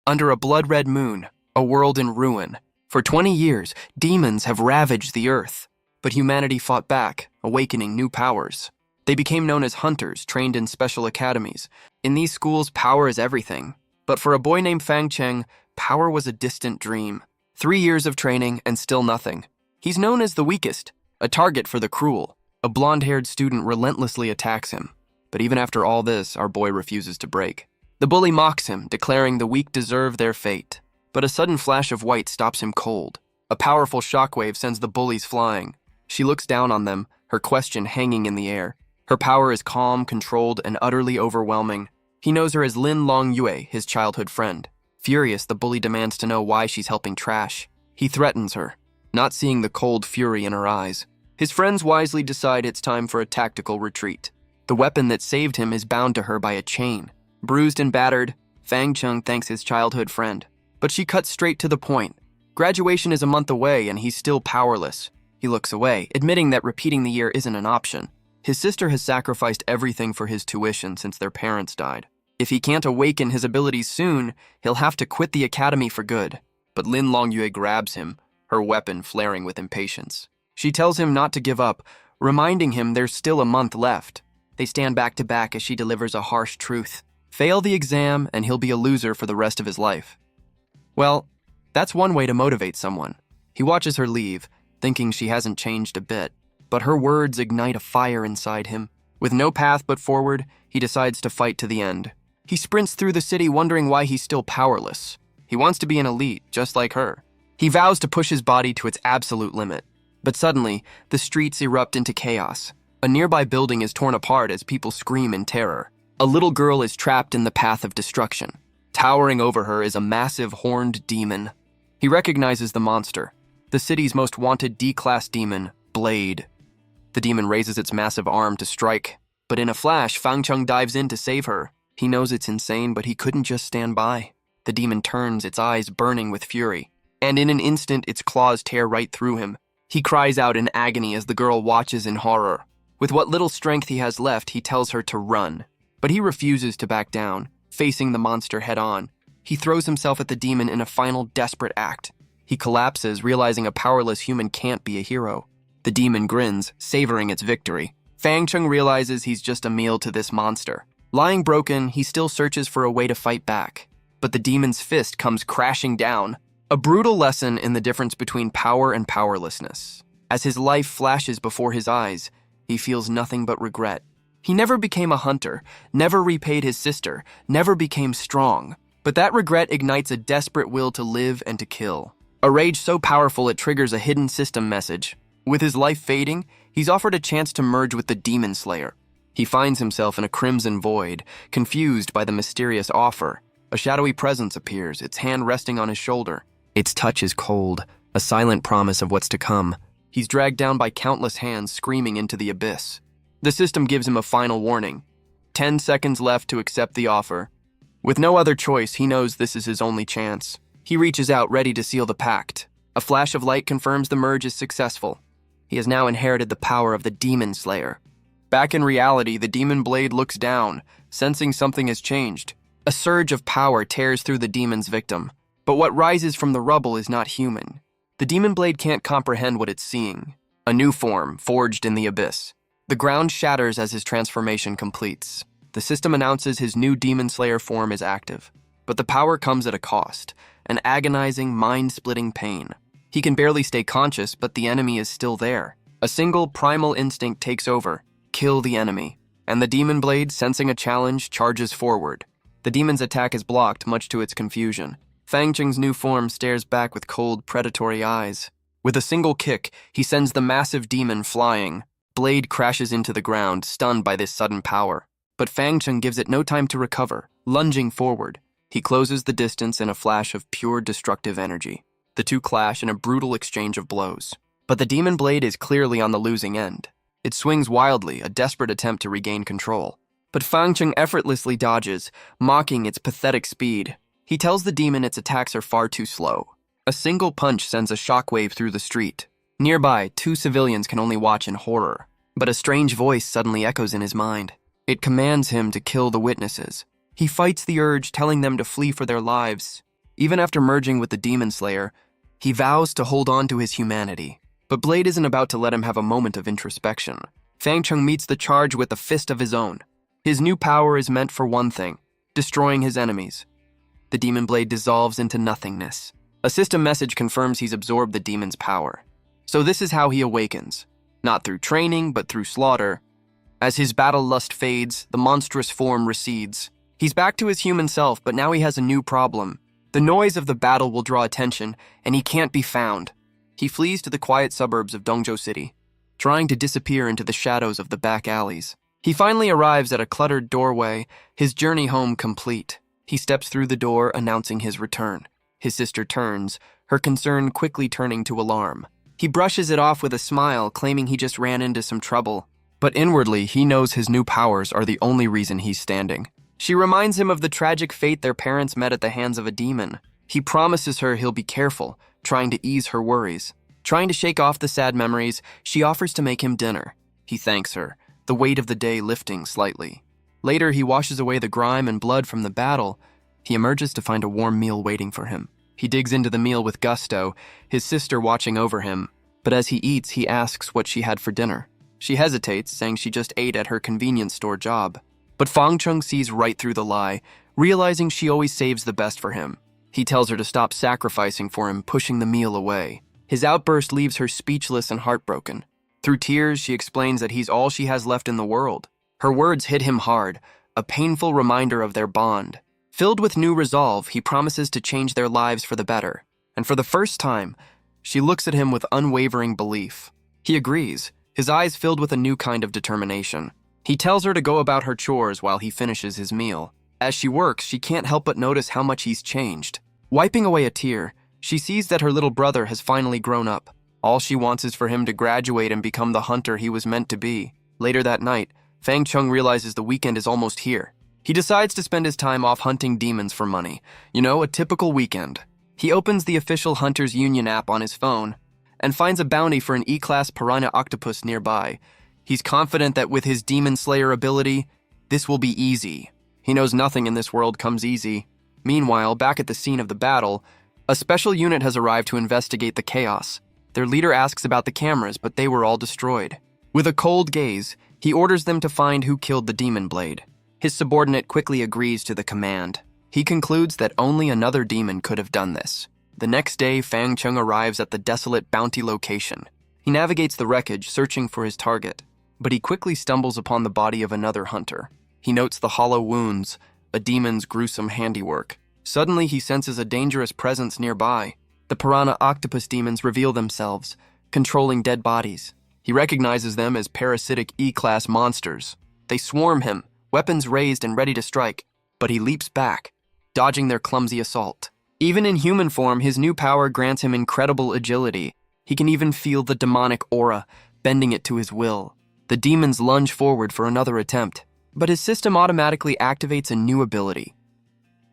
Under a blood-red moon, a world in ruin. For 20 years, demons have ravaged the earth. But humanity fought back, awakening new powers. They became known as hunters, trained in special academies. In these schools, power is everything. But for a boy named Fang Cheng, power was a distant dream. 3 years of training and still nothing. He's known as the weakest, a target for the cruel. A blonde-haired student relentlessly attacks him. But even after all this, our boy refuses to break. The bully mocks him, declaring the weak deserve their fate. But a sudden flash of white stops him cold. A powerful shockwave sends the bullies flying. She looks down on them, her question hanging in the air. Her power is calm, controlled, and utterly overwhelming. He knows her as Lin Long Yue, his childhood friend. Furious, the bully demands to know why she's helping trash. He threatens her, not seeing the cold fury in her eyes. His friends wisely decide it's time for a tactical retreat. The weapon that saved him is bound to her by a chain. Bruised and battered, Fang Cheng thanks his childhood friend. But she cuts straight to the point. Graduation is a month away and he's still powerless. He looks away, admitting that repeating the year isn't an option. His sister has sacrificed everything for his tuition since their parents died. If he can't awaken his abilities soon, he'll have to quit the academy for good. But Lin Longyue grabs him, her weapon flaring with impatience. She tells him not to give up, reminding him there's still a month left. They stand back to back as she delivers a harsh truth. Fail the exam and he'll be a loser for the rest of his life. Well, that's one way to motivate someone. He watches her leave, thinking she hasn't changed a bit. But her words ignite a fire inside him. With no path but forward, he decides to fight to the end. He sprints through the city wondering why he's still powerless. He wants to be an elite, just like her. He vows to push his body to its absolute limit. But suddenly, the streets erupt into chaos. A nearby building is torn apart as people scream in terror. A little girl is trapped in the path of destruction. Towering over her is a massive horned demon. He recognizes the monster, the city's most wanted D-class demon, Blade. The demon raises its massive arm to strike, but in a flash, Fang Cheng dives in to save her. He knows it's insane, but he couldn't just stand by. The demon turns, its eyes burning with fury, and in an instant, its claws tear right through him. He cries out in agony as the girl watches in horror. With what little strength he has left, he tells her to run. But he refuses to back down, facing the monster head-on. He throws himself at the demon in a final desperate act. He collapses, realizing a powerless human can't be a hero. The demon grins, savoring its victory. Fang Cheng realizes he's just a meal to this monster. Lying broken, he still searches for a way to fight back. But the demon's fist comes crashing down. A brutal lesson in the difference between power and powerlessness. As his life flashes before his eyes, he feels nothing but regret. He never became a hunter, never repaid his sister, never became strong. But that regret ignites a desperate will to live and to kill. A rage so powerful it triggers a hidden system message. With his life fading, he's offered a chance to merge with the Demon Slayer. He finds himself in a crimson void, confused by the mysterious offer. A shadowy presence appears, its hand resting on his shoulder. Its touch is cold, a silent promise of what's to come. He's dragged down by countless hands screaming into the abyss. The system gives him a final warning. 10 seconds left to accept the offer. With no other choice, he knows this is his only chance. He reaches out, ready to seal the pact. A flash of light confirms the merge is successful. He has now inherited the power of the Demon Slayer. Back in reality, the Demon Blade looks down, sensing something has changed. A surge of power tears through the demon's victim. But what rises from the rubble is not human. The Demon Blade can't comprehend what it's seeing. A new form, forged in the abyss. The ground shatters as his transformation completes. The system announces his new Demon Slayer form is active. But the power comes at a cost, an agonizing, mind-splitting pain. He can barely stay conscious, but the enemy is still there. A single primal instinct takes over. Kill the enemy. And the Demon Blade, sensing a challenge, charges forward. The demon's attack is blocked, much to its confusion. Fang Cheng's new form stares back with cold, predatory eyes. With a single kick, he sends the massive demon flying. Blade crashes into the ground, stunned by this sudden power. But Fang Cheng gives it no time to recover, lunging forward. He closes the distance in a flash of pure destructive energy. The two clash in a brutal exchange of blows. But the Demon Blade is clearly on the losing end. It swings wildly, a desperate attempt to regain control. But Fang Cheng effortlessly dodges, mocking its pathetic speed. He tells the demon its attacks are far too slow. A single punch sends a shockwave through the street. Nearby, 2 civilians can only watch in horror. But a strange voice suddenly echoes in his mind. It commands him to kill the witnesses. He fights the urge, telling them to flee for their lives. Even after merging with the Demon Slayer, he vows to hold on to his humanity. But Blade isn't about to let him have a moment of introspection. Fang Chung meets the charge with a fist of his own. His new power is meant for one thing: destroying his enemies. The Demon Blade dissolves into nothingness. A system message confirms he's absorbed the demon's power. So this is how he awakens. Not through training, but through slaughter. As his battle lust fades, the monstrous form recedes. He's back to his human self, but now he has a new problem. The noise of the battle will draw attention, and he can't be found. He flees to the quiet suburbs of Dongzhou City, trying to disappear into the shadows of the back alleys. He finally arrives at a cluttered doorway, his journey home complete. He steps through the door, announcing his return. His sister turns, her concern quickly turning to alarm. He brushes it off with a smile, claiming he just ran into some trouble. But inwardly, he knows his new powers are the only reason he's standing. She reminds him of the tragic fate their parents met at the hands of a demon. He promises her he'll be careful, trying to ease her worries. Trying to shake off the sad memories, she offers to make him dinner. He thanks her, the weight of the day lifting slightly. Later, he washes away the grime and blood from the battle. He emerges to find a warm meal waiting for him. He digs into the meal with gusto, his sister watching over him. But as he eats, he asks what she had for dinner. She hesitates, saying she just ate at her convenience store job. But Fang Chung sees right through the lie, realizing she always saves the best for him. He tells her to stop sacrificing for him, pushing the meal away. His outburst leaves her speechless and heartbroken. Through tears, she explains that he's all she has left in the world. Her words hit him hard, a painful reminder of their bond. Filled with new resolve, he promises to change their lives for the better. And for the first time, she looks at him with unwavering belief. He agrees, his eyes filled with a new kind of determination. He tells her to go about her chores while he finishes his meal. As she works, she can't help but notice how much he's changed. Wiping away a tear, she sees that her little brother has finally grown up. All she wants is for him to graduate and become the hunter he was meant to be. Later that night, Fang Chung realizes the weekend is almost here. He decides to spend his time off hunting demons for money. You know, a typical weekend. He opens the official Hunters Union app on his phone and finds a bounty for an E-class piranha octopus nearby. He's confident that with his Demon Slayer ability, this will be easy. He knows nothing in this world comes easy. Meanwhile, back at the scene of the battle, a special unit has arrived to investigate the chaos. Their leader asks about the cameras, but they were all destroyed. With a cold gaze, he orders them to find who killed the Demon Blade. His subordinate quickly agrees to the command. He concludes that only another demon could have done this. The next day, Fang Chung arrives at the desolate bounty location. He navigates the wreckage, searching for his target, but he quickly stumbles upon the body of another hunter. He notes the hollow wounds, a demon's gruesome handiwork. Suddenly, he senses a dangerous presence nearby. The piranha octopus demons reveal themselves, controlling dead bodies. He recognizes them as parasitic E-class monsters. They swarm him, weapons raised and ready to strike, but he leaps back, dodging their clumsy assault. Even in human form, his new power grants him incredible agility. He can even feel the demonic aura, bending it to his will. The demons lunge forward for another attempt, but his system automatically activates a new ability.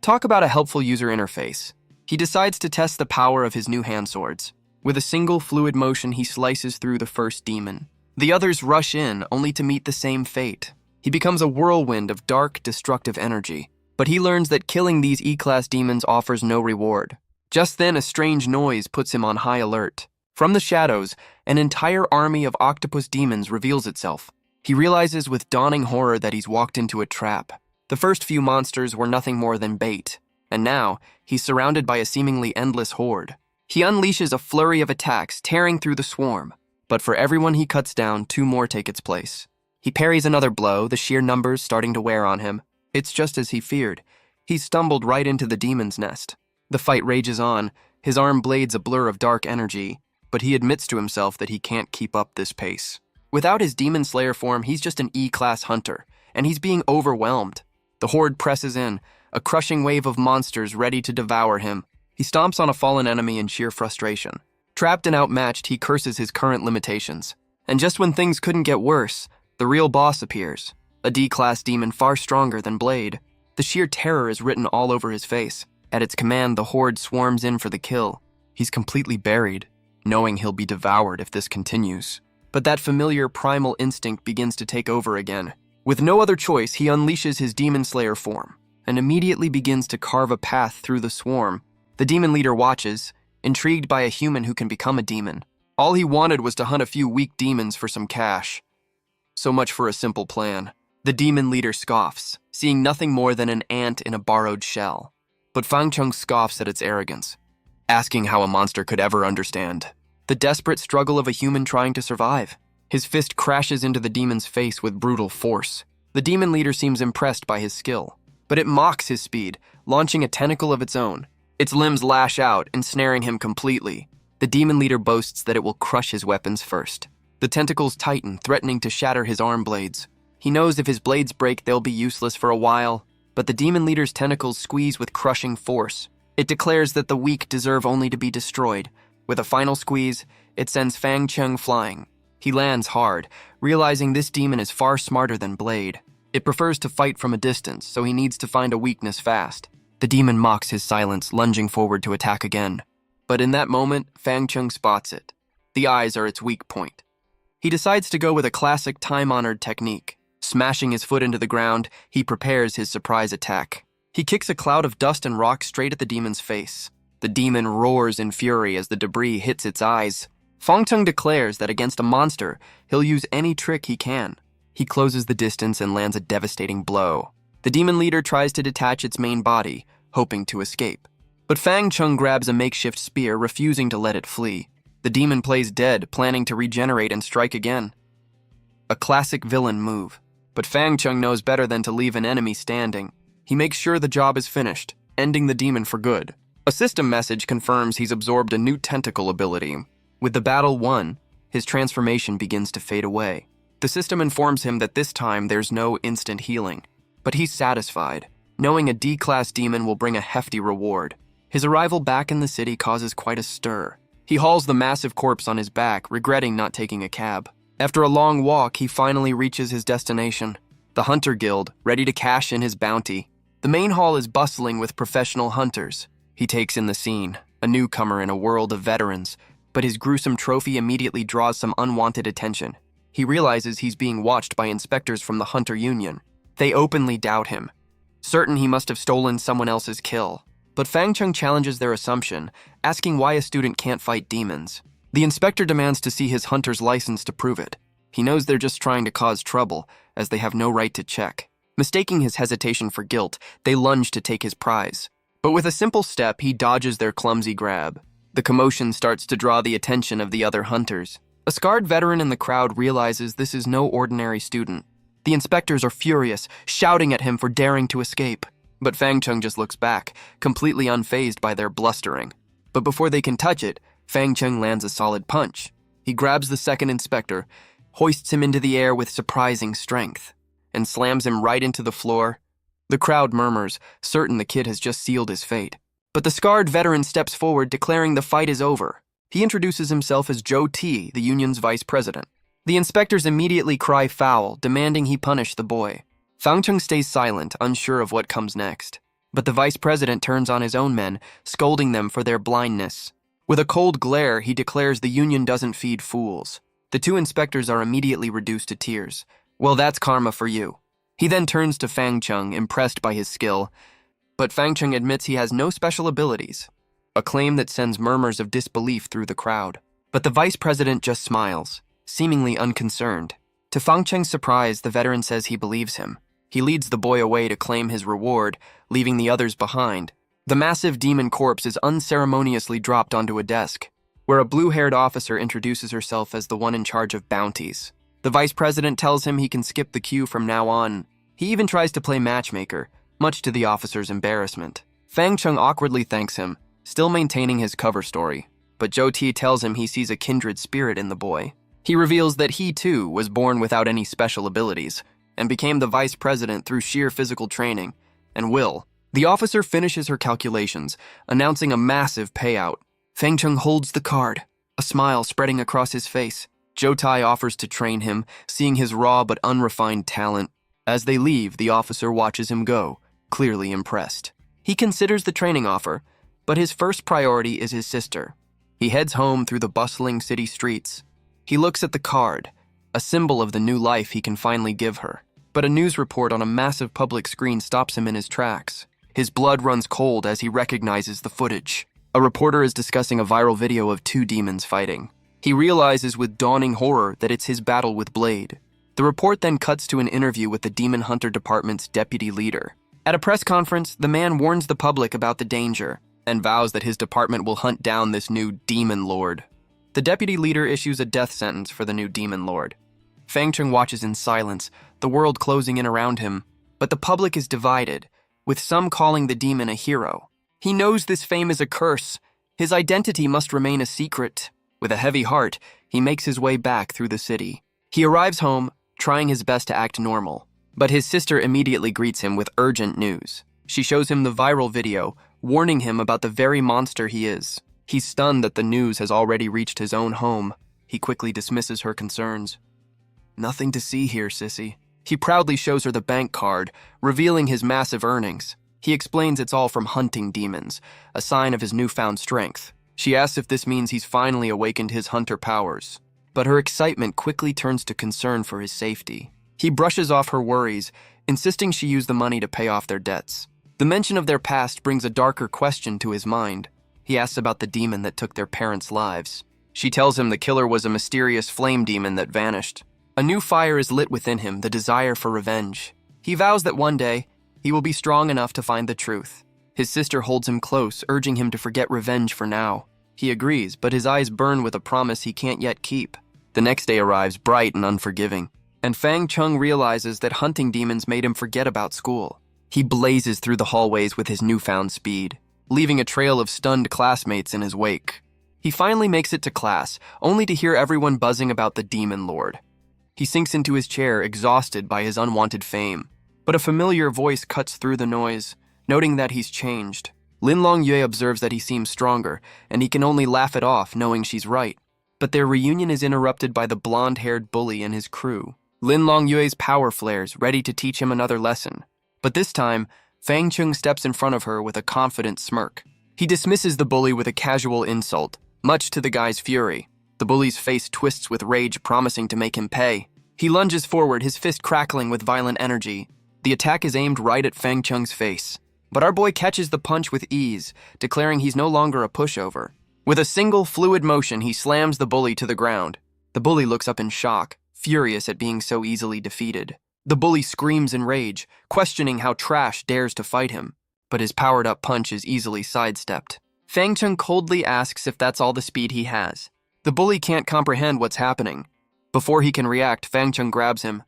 Talk about a helpful user interface. He decides to test the power of his new hand swords. With a single fluid motion, he slices through the first demon. The others rush in, only to meet the same fate. He becomes a whirlwind of dark, destructive energy. But he learns that killing these E-class demons offers no reward. Just then, a strange noise puts him on high alert. From the shadows, an entire army of octopus demons reveals itself. He realizes with dawning horror that he's walked into a trap. The first few monsters were nothing more than bait, and now he's surrounded by a seemingly endless horde. He unleashes a flurry of attacks, tearing through the swarm. But for everyone he cuts down, 2 more take its place. He parries another blow, the sheer numbers starting to wear on him. It's just as he feared. He stumbled right into the demon's nest. The fight rages on, his arm blades a blur of dark energy, but he admits to himself that he can't keep up this pace. Without his Demon Slayer form, he's just an E-class hunter, and he's being overwhelmed. The horde presses in, a crushing wave of monsters ready to devour him. He stomps on a fallen enemy in sheer frustration. Trapped and outmatched, he curses his current limitations. And just when things couldn't get worse, the real boss appears. A D-class demon far stronger than Blade. The sheer terror is written all over his face. At its command, the horde swarms in for the kill. He's completely buried, knowing he'll be devoured if this continues. But that familiar primal instinct begins to take over again. With no other choice, he unleashes his Demon Slayer form, and immediately begins to carve a path through the swarm. The demon leader watches, intrigued by a human who can become a demon. All he wanted was to hunt a few weak demons for some cash. So much for a simple plan. The demon leader scoffs, seeing nothing more than an ant in a borrowed shell. But Fang Chung scoffs at its arrogance, asking how a monster could ever understand the desperate struggle of a human trying to survive. His fist crashes into the demon's face with brutal force. The demon leader seems impressed by his skill, but it mocks his speed, launching a tentacle of its own. Its limbs lash out, ensnaring him completely. The demon leader boasts that it will crush his weapons first. The tentacles tighten, threatening to shatter his arm blades. He knows if his blades break, they'll be useless for a while, but the demon leader's tentacles squeeze with crushing force. It declares that the weak deserve only to be destroyed. With a final squeeze, it sends Fang Chung flying. He lands hard, realizing this demon is far smarter than Blade. It prefers to fight from a distance, so he needs to find a weakness fast. The demon mocks his silence, lunging forward to attack again. But in that moment, Fang Chung spots it. The eyes are its weak point. He decides to go with a classic time-honored technique. Smashing his foot into the ground, he prepares his surprise attack. He kicks a cloud of dust and rock straight at the demon's face. The demon roars in fury as the debris hits its eyes. Fang Chung declares that against a monster, he'll use any trick he can. He closes the distance and lands a devastating blow. The demon leader tries to detach its main body, hoping to escape. But Fang Chung grabs a makeshift spear, refusing to let it flee. The demon plays dead, planning to regenerate and strike again. A classic villain move. But Fang Chung knows better than to leave an enemy standing. He makes sure the job is finished, ending the demon for good. A system message confirms he's absorbed a new tentacle ability. With the battle won, his transformation begins to fade away. The system informs him that this time there's no instant healing. But he's satisfied, knowing a D-class demon will bring a hefty reward. His arrival back in the city causes quite a stir. He hauls the massive corpse on his back, regretting not taking a cab. After a long walk, he finally reaches his destination, the Hunter Guild, ready to cash in his bounty. The main hall is bustling with professional hunters. He takes in the scene, a newcomer in a world of veterans, but his gruesome trophy immediately draws some unwanted attention. He realizes he's being watched by inspectors from the Hunter Union. They openly doubt him, certain he must have stolen someone else's kill. But Fang Chung challenges their assumption, asking why a student can't fight demons. The inspector demands to see his hunter's license to prove it. He knows they're just trying to cause trouble, as they have no right to check. Mistaking his hesitation for guilt, they lunge to take his prize. But with a simple step, he dodges their clumsy grab. The commotion starts to draw the attention of the other hunters. A scarred veteran in the crowd realizes this is no ordinary student. The inspectors are furious, shouting at him for daring to escape. But Fang Chung just looks back, completely unfazed by their blustering. But before they can touch it, Fang Chung lands a solid punch. He grabs the second inspector, hoists him into the air with surprising strength, and slams him right into the floor. The crowd murmurs, certain the kid has just sealed his fate. But the scarred veteran steps forward, declaring the fight is over. He introduces himself as Joe T., the union's vice president. The inspectors immediately cry foul, demanding he punish the boy. Fang Chung stays silent, unsure of what comes next. But the vice president turns on his own men, scolding them for their blindness. With a cold glare, he declares the union doesn't feed fools. The two inspectors are immediately reduced to tears. Well, that's karma for you. He then turns to Fang Chung, impressed by his skill. But Fang Chung admits he has no special abilities, a claim that sends murmurs of disbelief through the crowd. But the vice president just smiles, seemingly unconcerned. To Fang Chung's surprise, the veteran says he believes him. He leads the boy away to claim his reward, leaving the others behind. The massive demon corpse is unceremoniously dropped onto a desk, where a blue-haired officer introduces herself as the one in charge of bounties. The vice president tells him he can skip the queue from now on. He even tries to play matchmaker, much to the officer's embarrassment. Fang Chung awkwardly thanks him, still maintaining his cover story. But Joe T tells him he sees a kindred spirit in the boy. He reveals that he, too, was born without any special abilities, and became the vice president through sheer physical training and will. The officer finishes her calculations, announcing a massive payout. Fang Chung holds the card, a smile spreading across his face. Joe Tai offers to train him, seeing his raw but unrefined talent. As they leave, the officer watches him go, clearly impressed. He considers the training offer, but his first priority is his sister. He heads home through the bustling city streets. He looks at the card, a symbol of the new life he can finally give her. But a news report on a massive public screen stops him in his tracks. His blood runs cold as he recognizes the footage. A reporter is discussing a viral video of two demons fighting. He realizes with dawning horror that it's his battle with Blade. The report then cuts to an interview with the Demon Hunter Department's deputy leader. At a press conference, the man warns the public about the danger and vows that his department will hunt down this new demon lord. The deputy leader issues a death sentence for the new demon lord. Fang Cheng watches in silence, the world closing in around him, but the public is divided, with some calling the demon a hero. He knows this fame is a curse. His identity must remain a secret. With a heavy heart, he makes his way back through the city. He arrives home, trying his best to act normal, but his sister immediately greets him with urgent news. She shows him the viral video, warning him about the very monster he is. He's stunned that the news has already reached his own home. He quickly dismisses her concerns. "Nothing to see here, sissy." He proudly shows her the bank card, revealing his massive earnings. He explains it's all from hunting demons, a sign of his newfound strength. She asks if this means he's finally awakened his hunter powers, but her excitement quickly turns to concern for his safety. He brushes off her worries, insisting she use the money to pay off their debts. The mention of their past brings a darker question to his mind. He asks about the demon that took their parents' lives. She tells him the killer was a mysterious flame demon that vanished. A new fire is lit within him, the desire for revenge. He vows that one day, he will be strong enough to find the truth. His sister holds him close, urging him to forget revenge for now. He agrees, but his eyes burn with a promise he can't yet keep. The next day arrives bright and unforgiving, and Fang Cheng realizes that hunting demons made him forget about school. He blazes through the hallways with his newfound speed, leaving a trail of stunned classmates in his wake. He finally makes it to class, only to hear everyone buzzing about the Demon Lord. He sinks into his chair, exhausted by his unwanted fame. But a familiar voice cuts through the noise, noting that he's changed. Lin Longyue observes that he seems stronger, and he can only laugh it off, knowing she's right. But their reunion is interrupted by the blonde-haired bully and his crew. Lin Longyue's power flares, ready to teach him another lesson. But this time, Fang Cheng steps in front of her with a confident smirk. He dismisses the bully with a casual insult, much to the guy's fury. The bully's face twists with rage, promising to make him pay. He lunges forward, his fist crackling with violent energy. The attack is aimed right at Fang Cheng's face. But our boy catches the punch with ease, declaring he's no longer a pushover. With a single fluid motion, he slams the bully to the ground. The bully looks up in shock, furious at being so easily defeated. The bully screams in rage, questioning how Trash dares to fight him. But his powered-up punch is easily sidestepped. Fang Cheng coldly asks if that's all the speed he has. The bully can't comprehend what's happening. Before he can react, Fang Cheng grabs him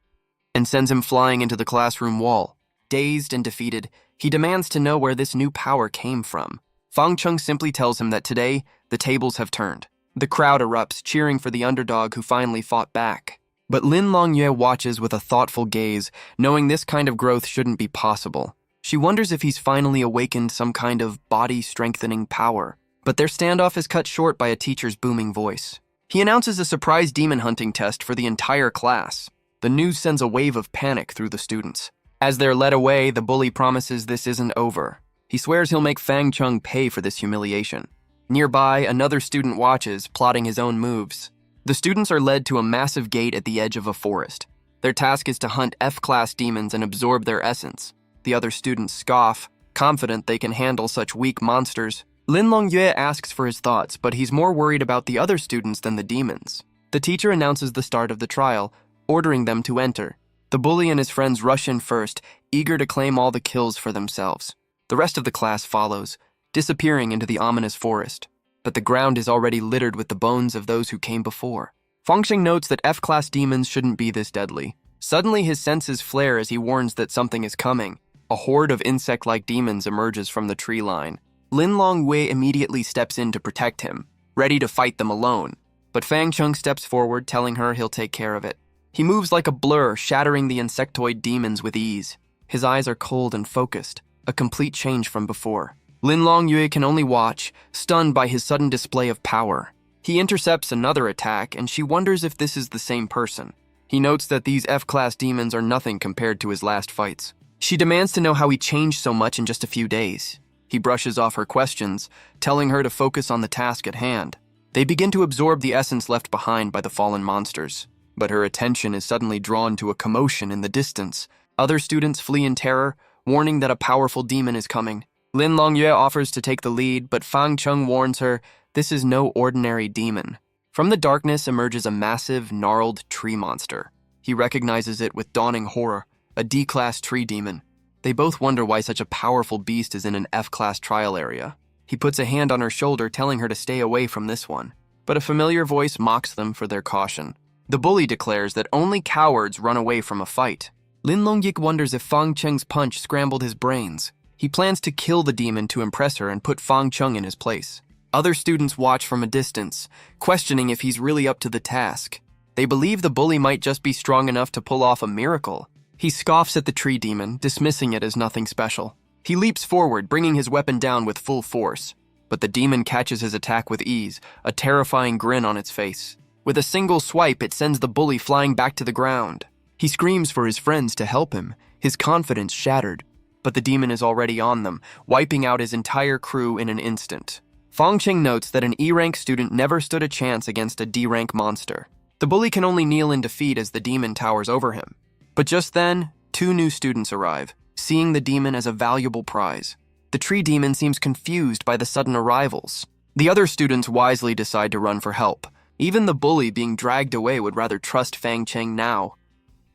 and sends him flying into the classroom wall. Dazed and defeated, he demands to know where this new power came from. Fang Cheng simply tells him that today, the tables have turned. The crowd erupts, cheering for the underdog who finally fought back. But Lin Longyue watches with a thoughtful gaze, knowing this kind of growth shouldn't be possible. She wonders if he's finally awakened some kind of body-strengthening power. But their standoff is cut short by a teacher's booming voice. He announces a surprise demon hunting test for the entire class. The news sends a wave of panic through the students. As they're led away, the bully promises this isn't over. He swears he'll make Fang Cheng pay for this humiliation. Nearby, another student watches, plotting his own moves. The students are led to a massive gate at the edge of a forest. Their task is to hunt F-class demons and absorb their essence. The other students scoff, confident they can handle such weak monsters. Lin Longyue asks for his thoughts, but he's more worried about the other students than the demons. The teacher announces the start of the trial, ordering them to enter. The bully and his friends rush in first, eager to claim all the kills for themselves. The rest of the class follows, disappearing into the ominous forest. But the ground is already littered with the bones of those who came before. Fang Cheng notes that F-class demons shouldn't be this deadly. Suddenly his senses flare as he warns that something is coming. A horde of insect-like demons emerges from the tree line. Lin Longyue immediately steps in to protect him, ready to fight them alone. But Fang Cheng steps forward, telling her he'll take care of it. He moves like a blur, shattering the insectoid demons with ease. His eyes are cold and focused, a complete change from before. Lin Longyue can only watch, stunned by his sudden display of power. He intercepts another attack, and she wonders if this is the same person. He notes that these F-class demons are nothing compared to his last fights. She demands to know how he changed so much in just a few days. He brushes off her questions, telling her to focus on the task at hand. They begin to absorb the essence left behind by the fallen monsters. But her attention is suddenly drawn to a commotion in the distance. Other students flee in terror, warning that a powerful demon is coming. Lin Longyue offers to take the lead, but Fang Cheng warns her this is no ordinary demon. From the darkness emerges a massive, gnarled tree monster. He recognizes it with dawning horror, a D-class tree demon. They both wonder why such a powerful beast is in an F-class trial area. He puts a hand on her shoulder, telling her to stay away from this one. But a familiar voice mocks them for their caution. The bully declares that only cowards run away from a fight. Lin Longyik wonders if Fang Cheng's punch scrambled his brains. He plans to kill the demon to impress her and put Fang Cheng in his place. Other students watch from a distance, questioning if he's really up to the task. They believe the bully might just be strong enough to pull off a miracle. He scoffs at the tree demon, dismissing it as nothing special. He leaps forward, bringing his weapon down with full force. But the demon catches his attack with ease, a terrifying grin on its face. With a single swipe, it sends the bully flying back to the ground. He screams for his friends to help him, his confidence shattered. But the demon is already on them, wiping out his entire crew in an instant. Fang Cheng notes that an E-rank student never stood a chance against a D-rank monster. The bully can only kneel in defeat as the demon towers over him. But just then, 2 new students arrive, seeing the demon as a valuable prize. The tree demon seems confused by the sudden arrivals. The other students wisely decide to run for help. Even the bully being dragged away would rather trust Fang Cheng now.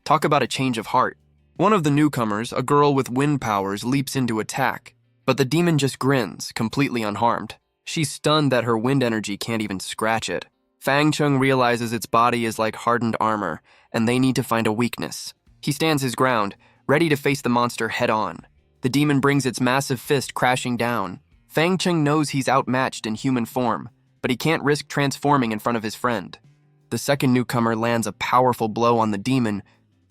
Talk about a change of heart. One of the newcomers, a girl with wind powers, leaps into attack. But the demon just grins, completely unharmed. She's stunned that her wind energy can't even scratch it. Fang Cheng realizes its body is like hardened armor, and they need to find a weakness. He stands his ground, ready to face the monster head-on. The demon brings its massive fist crashing down. Fang Cheng knows he's outmatched in human form, but he can't risk transforming in front of his friend. The second newcomer lands a powerful blow on the demon,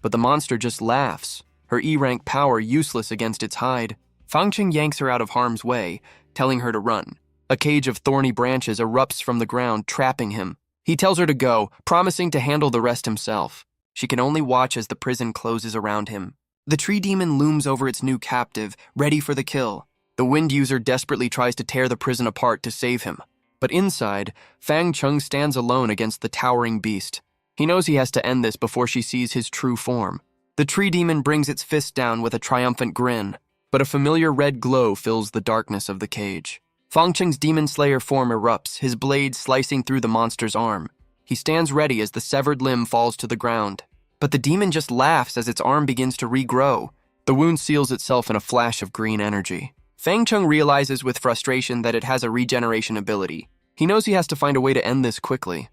but the monster just laughs, her E-rank power useless against its hide. Fang Cheng yanks her out of harm's way, telling her to run. A cage of thorny branches erupts from the ground, trapping him. He tells her to go, promising to handle the rest himself. She can only watch as the prison closes around him. The tree demon looms over its new captive, ready for the kill. The wind user desperately tries to tear the prison apart to save him. But inside, Fang Cheng stands alone against the towering beast. He knows he has to end this before she sees his true form. The tree demon brings its fist down with a triumphant grin, but a familiar red glow fills the darkness of the cage. Fang Cheng's demon slayer form erupts, his blade slicing through the monster's arm. He stands ready as the severed limb falls to the ground. But the demon just laughs as its arm begins to regrow. The wound seals itself in a flash of green energy. Fang Cheng realizes with frustration that it has a regeneration ability. He knows he has to find a way to end this quickly.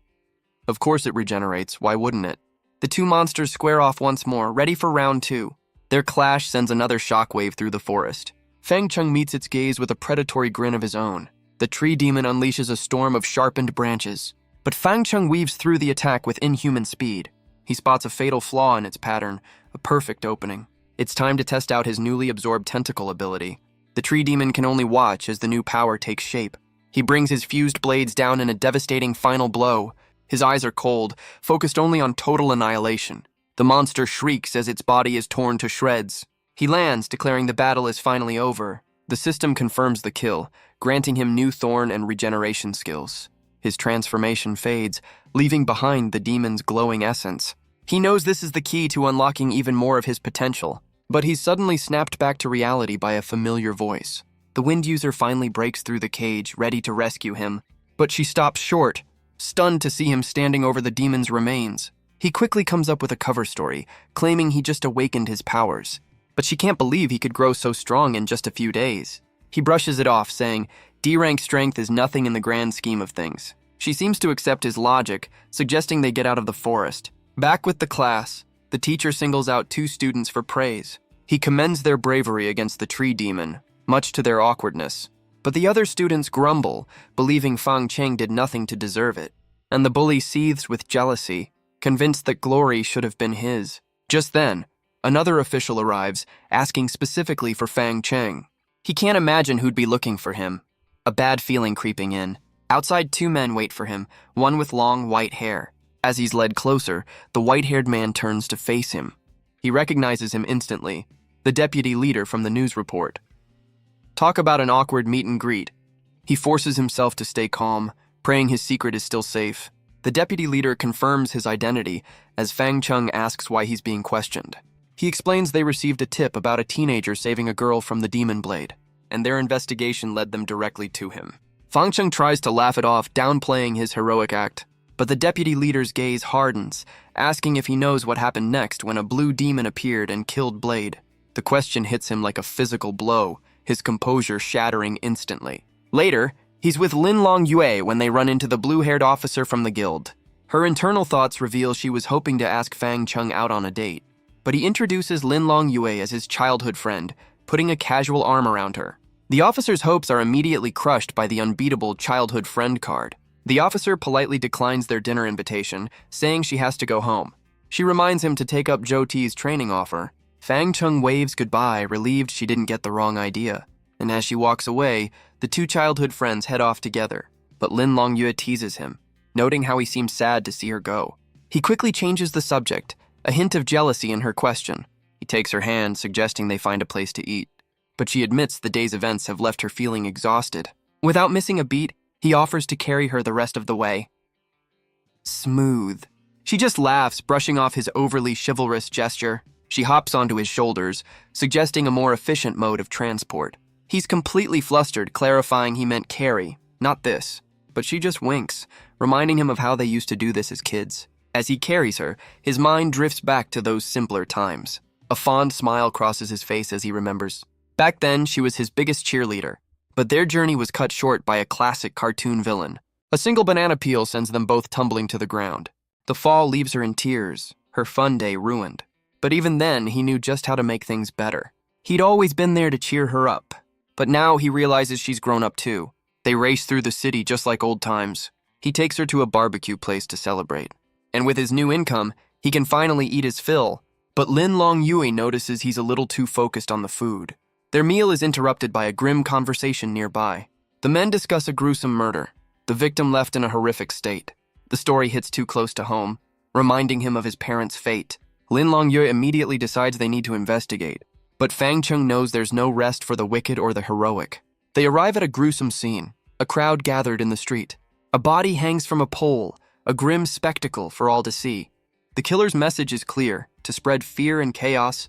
Of course it regenerates, why wouldn't it? The 2 monsters square off once more, ready for round 2. Their clash sends another shockwave through the forest. Fang Cheng meets its gaze with a predatory grin of his own. The tree demon unleashes a storm of sharpened branches. But Fang Cheng weaves through the attack with inhuman speed. He spots a fatal flaw in its pattern, a perfect opening. It's time to test out his newly absorbed tentacle ability. The tree demon can only watch as the new power takes shape. He brings his fused blades down in a devastating final blow. His eyes are cold, focused only on total annihilation. The monster shrieks as its body is torn to shreds. He lands, declaring the battle is finally over. The system confirms the kill, granting him new thorn and regeneration skills. His transformation fades, leaving behind the demon's glowing essence. He knows this is the key to unlocking even more of his potential, but he's suddenly snapped back to reality by a familiar voice. The wind user finally breaks through the cage, ready to rescue him, but she stops short, stunned to see him standing over the demon's remains. He quickly comes up with a cover story, claiming he just awakened his powers. But she can't believe he could grow so strong in just a few days. He brushes it off, saying, D-rank strength is nothing in the grand scheme of things. She seems to accept his logic, suggesting they get out of the forest. Back with the class, the teacher singles out 2 students for praise. He commends their bravery against the tree demon, much to their awkwardness. But the other students grumble, believing Fang Cheng did nothing to deserve it. And the bully seethes with jealousy, convinced that glory should have been his. Just then, another official arrives, asking specifically for Fang Cheng. He can't imagine who'd be looking for him. A bad feeling creeping in. Outside, 2 men wait for him, one with long white hair. As he's led closer, the white-haired man turns to face him. He recognizes him instantly, the deputy leader from the news report. Talk about an awkward meet and greet. He forces himself to stay calm, praying his secret is still safe. The deputy leader confirms his identity as Fang Cheng asks why he's being questioned. He explains they received a tip about a teenager saving a girl from the demon blade, and their investigation led them directly to him. Fang Cheng tries to laugh it off, downplaying his heroic act, but the deputy leader's gaze hardens, asking if he knows what happened next when a blue demon appeared and killed Blade. The question hits him like a physical blow, his composure shattering instantly. Later, he's with Lin Long Yue when they run into the blue-haired officer from the guild. Her internal thoughts reveal she was hoping to ask Fang Cheng out on a date, but he introduces Lin Long Yue as his childhood friend, putting a casual arm around her. The officer's hopes are immediately crushed by the unbeatable childhood friend card. The officer politely declines their dinner invitation, saying she has to go home. She reminds him to take up Zhou Ti's training offer. Fang Cheng waves goodbye, relieved she didn't get the wrong idea. And as she walks away, the two childhood friends head off together. But Lin Long Yue teases him, noting how he seems sad to see her go. He quickly changes the subject, a hint of jealousy in her question. He takes her hand, suggesting they find a place to eat. But she admits the day's events have left her feeling exhausted. Without missing a beat, he offers to carry her the rest of the way. Smooth. She just laughs, brushing off his overly chivalrous gesture. She hops onto his shoulders, suggesting a more efficient mode of transport. He's completely flustered, clarifying he meant carry, not this. But she just winks, reminding him of how they used to do this as kids. As he carries her, his mind drifts back to those simpler times. A fond smile crosses his face as he remembers. Back then, she was his biggest cheerleader, but their journey was cut short by a classic cartoon villain. A single banana peel sends them both tumbling to the ground. The fall leaves her in tears, her fun day ruined. But even then, he knew just how to make things better. He'd always been there to cheer her up, but now he realizes she's grown up too. They race through the city just like old times. He takes her to a barbecue place to celebrate. And with his new income, he can finally eat his fill. But Lin Long Yue notices he's a little too focused on the food. Their meal is interrupted by a grim conversation nearby. The men discuss a gruesome murder, the victim left in a horrific state. The story hits too close to home, reminding him of his parents' fate. Lin Long Yue immediately decides they need to investigate, but Fang Cheng knows there's no rest for the wicked or the heroic. They arrive at a gruesome scene, a crowd gathered in the street. A body hangs from a pole, a grim spectacle for all to see. The killer's message is clear, to spread fear and chaos.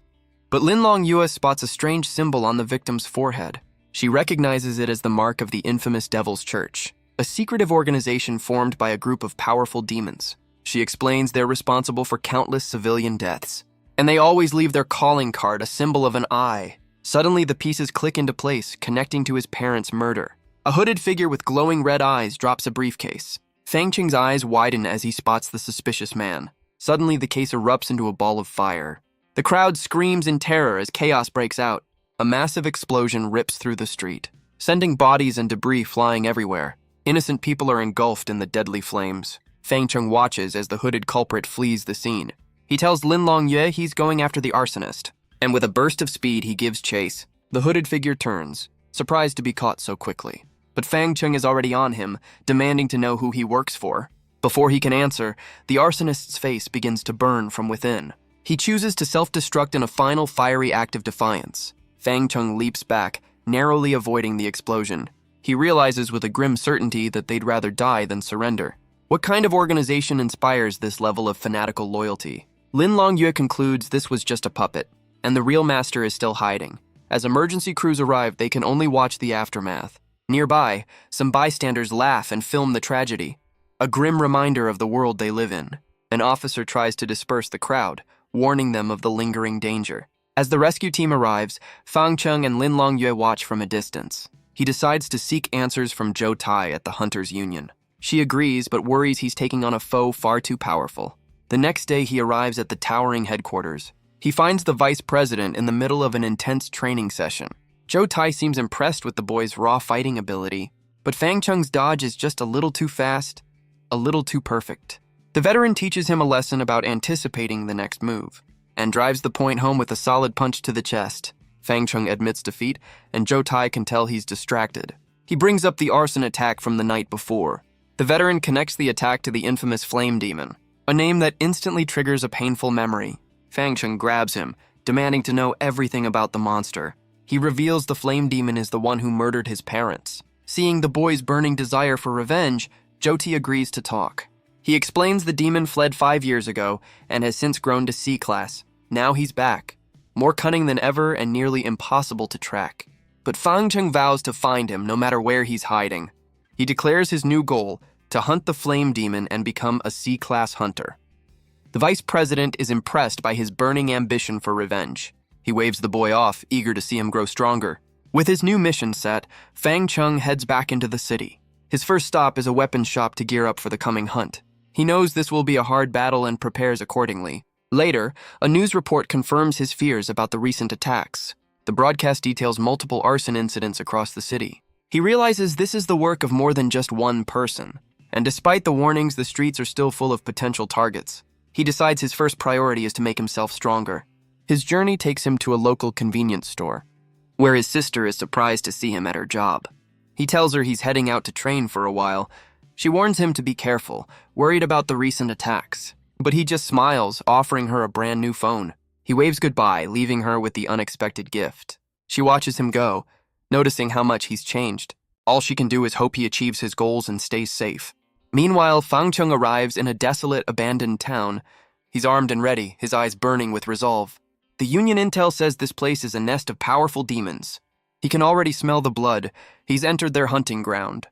But Lin Long Yue spots a strange symbol on the victim's forehead. She recognizes it as the mark of the infamous Devil's Church, a secretive organization formed by a group of powerful demons. She explains they're responsible for countless civilian deaths. And they always leave their calling card, a symbol of an eye. Suddenly, the pieces click into place, connecting to his parents' murder. A hooded figure with glowing red eyes drops a briefcase. Fang Cheng's eyes widen as he spots the suspicious man. Suddenly, the case erupts into a ball of fire. The crowd screams in terror as chaos breaks out. A massive explosion rips through the street, sending bodies and debris flying everywhere. Innocent people are engulfed in the deadly flames. Fang Cheng watches as the hooded culprit flees the scene. He tells Lin Long Yue he's going after the arsonist, and with a burst of speed, he gives chase. The hooded figure turns, surprised to be caught so quickly. But Fang Cheng is already on him, demanding to know who he works for. Before he can answer, the arsonist's face begins to burn from within. He chooses to self-destruct in a final fiery act of defiance. Fang Cheng leaps back, narrowly avoiding the explosion. He realizes with a grim certainty that they'd rather die than surrender. What kind of organization inspires this level of fanatical loyalty? Lin Long Yue concludes this was just a puppet, and the real master is still hiding. As emergency crews arrive, they can only watch the aftermath. Nearby, some bystanders laugh and film the tragedy, a grim reminder of the world they live in. An officer tries to disperse the crowd, warning them of the lingering danger. As the rescue team arrives, Fang Cheng and Lin Long Yue watch from a distance. He decides to seek answers from Zhou Tai at the Hunters' Union. She agrees, but worries he's taking on a foe far too powerful. The next day, he arrives at the towering headquarters. He finds the vice president in the middle of an intense training session. Zhou Tai seems impressed with the boy's raw fighting ability, but Fang Cheng's dodge is just a little too fast, a little too perfect. The veteran teaches him a lesson about anticipating the next move, and drives the point home with a solid punch to the chest. Fang Cheng admits defeat, and Zhou Tai can tell he's distracted. He brings up the arson attack from the night before. The veteran connects the attack to the infamous Flame Demon, a name that instantly triggers a painful memory. Fang Cheng grabs him, demanding to know everything about the monster. He reveals the Flame Demon is the one who murdered his parents. Seeing the boy's burning desire for revenge, Zhou Tai agrees to talk. He explains the demon fled 5 years ago and has since grown to C-class. Now he's back, more cunning than ever and nearly impossible to track. But Fang Cheng vows to find him no matter where he's hiding. He declares his new goal, to hunt the flame demon and become a C-class hunter. The vice president is impressed by his burning ambition for revenge. He waves the boy off, eager to see him grow stronger. With his new mission set, Fang Cheng heads back into the city. His first stop is a weapons shop to gear up for the coming hunt. He knows this will be a hard battle and prepares accordingly. Later, a news report confirms his fears about the recent attacks. The broadcast details multiple arson incidents across the city. He realizes this is the work of more than just one person. And despite the warnings, the streets are still full of potential targets. He decides his first priority is to make himself stronger. His journey takes him to a local convenience store, where his sister is surprised to see him at her job. He tells her he's heading out to train for a while. She warns him to be careful, worried about the recent attacks. But he just smiles, offering her a brand new phone. He waves goodbye, leaving her with the unexpected gift. She watches him go, noticing how much he's changed. All she can do is hope he achieves his goals and stays safe. Meanwhile, Fang Cheng arrives in a desolate, abandoned town. He's armed and ready, his eyes burning with resolve. The Union intel says this place is a nest of powerful demons. He can already smell the blood. He's entered their hunting ground.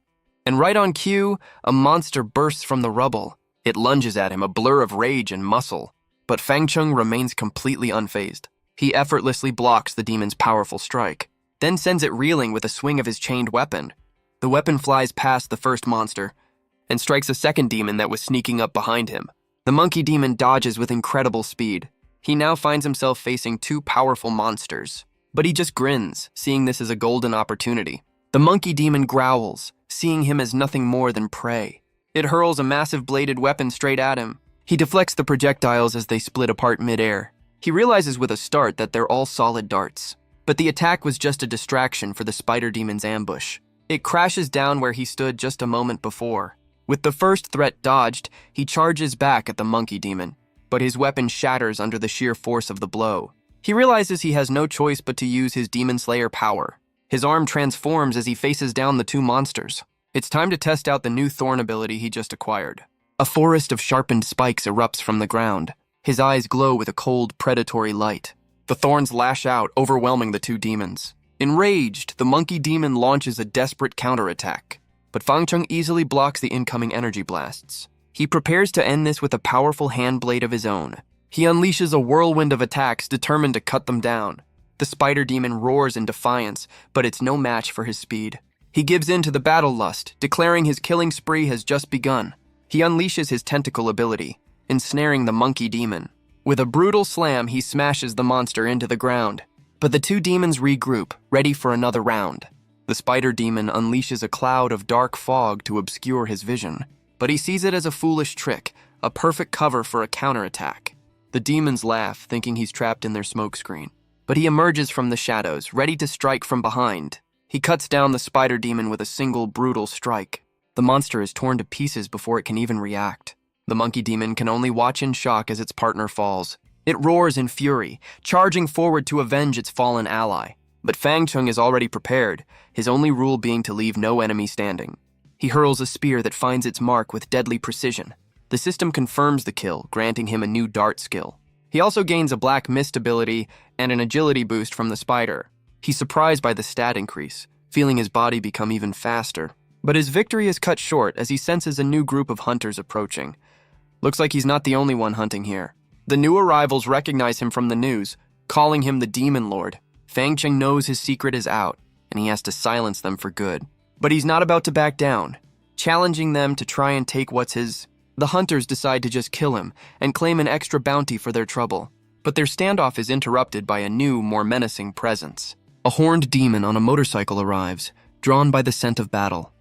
And right on cue, a monster bursts from the rubble. It lunges at him, a blur of rage and muscle. But Fang Cheng remains completely unfazed. He effortlessly blocks the demon's powerful strike, then sends it reeling with a swing of his chained weapon. The weapon flies past the first monster and strikes a second demon that was sneaking up behind him. The monkey demon dodges with incredible speed. He now finds himself facing two powerful monsters, but he just grins, seeing this as a golden opportunity. The monkey demon growls, seeing him as nothing more than prey. It hurls a massive bladed weapon straight at him. He deflects the projectiles as they split apart midair. He realizes with a start that they're all solid darts. But the attack was just a distraction for the spider demon's ambush. It crashes down where he stood just a moment before. With the first threat dodged, he charges back at the monkey demon, but his weapon shatters under the sheer force of the blow. He realizes he has no choice but to use his Demon Slayer power. His arm transforms as he faces down the two monsters. It's time to test out the new thorn ability he just acquired. A forest of sharpened spikes erupts from the ground. His eyes glow with a cold, predatory light. The thorns lash out, overwhelming the two demons. Enraged, the monkey demon launches a desperate counterattack. But Fang Cheng easily blocks the incoming energy blasts. He prepares to end this with a powerful hand blade of his own. He unleashes a whirlwind of attacks, determined to cut them down. The spider demon roars in defiance, but it's no match for his speed. He gives in to the battle lust, declaring his killing spree has just begun. He unleashes his tentacle ability, ensnaring the monkey demon. With a brutal slam, he smashes the monster into the ground. But the two demons regroup, ready for another round. The spider demon unleashes a cloud of dark fog to obscure his vision, but he sees it as a foolish trick, a perfect cover for a counterattack. The demons laugh, thinking he's trapped in their smokescreen, but he emerges from the shadows, ready to strike from behind. He cuts down the spider demon with a single brutal strike. The monster is torn to pieces before it can even react. The monkey demon can only watch in shock as its partner falls. It roars in fury, charging forward to avenge its fallen ally. But Fang Cheng is already prepared, his only rule being to leave no enemy standing. He hurls a spear that finds its mark with deadly precision. The system confirms the kill, granting him a new dart skill. He also gains a black mist ability and an agility boost from the spider. He's surprised by the stat increase, feeling his body become even faster. But his victory is cut short as he senses a new group of hunters approaching. Looks like he's not the only one hunting here. The new arrivals recognize him from the news, calling him the Demon Lord. Fang Cheng knows his secret is out, and he has to silence them for good. But he's not about to back down, challenging them to try and take what's his. The hunters decide to just kill him and claim an extra bounty for their trouble. But their standoff is interrupted by a new, more menacing presence. A horned demon on a motorcycle arrives, drawn by the scent of battle.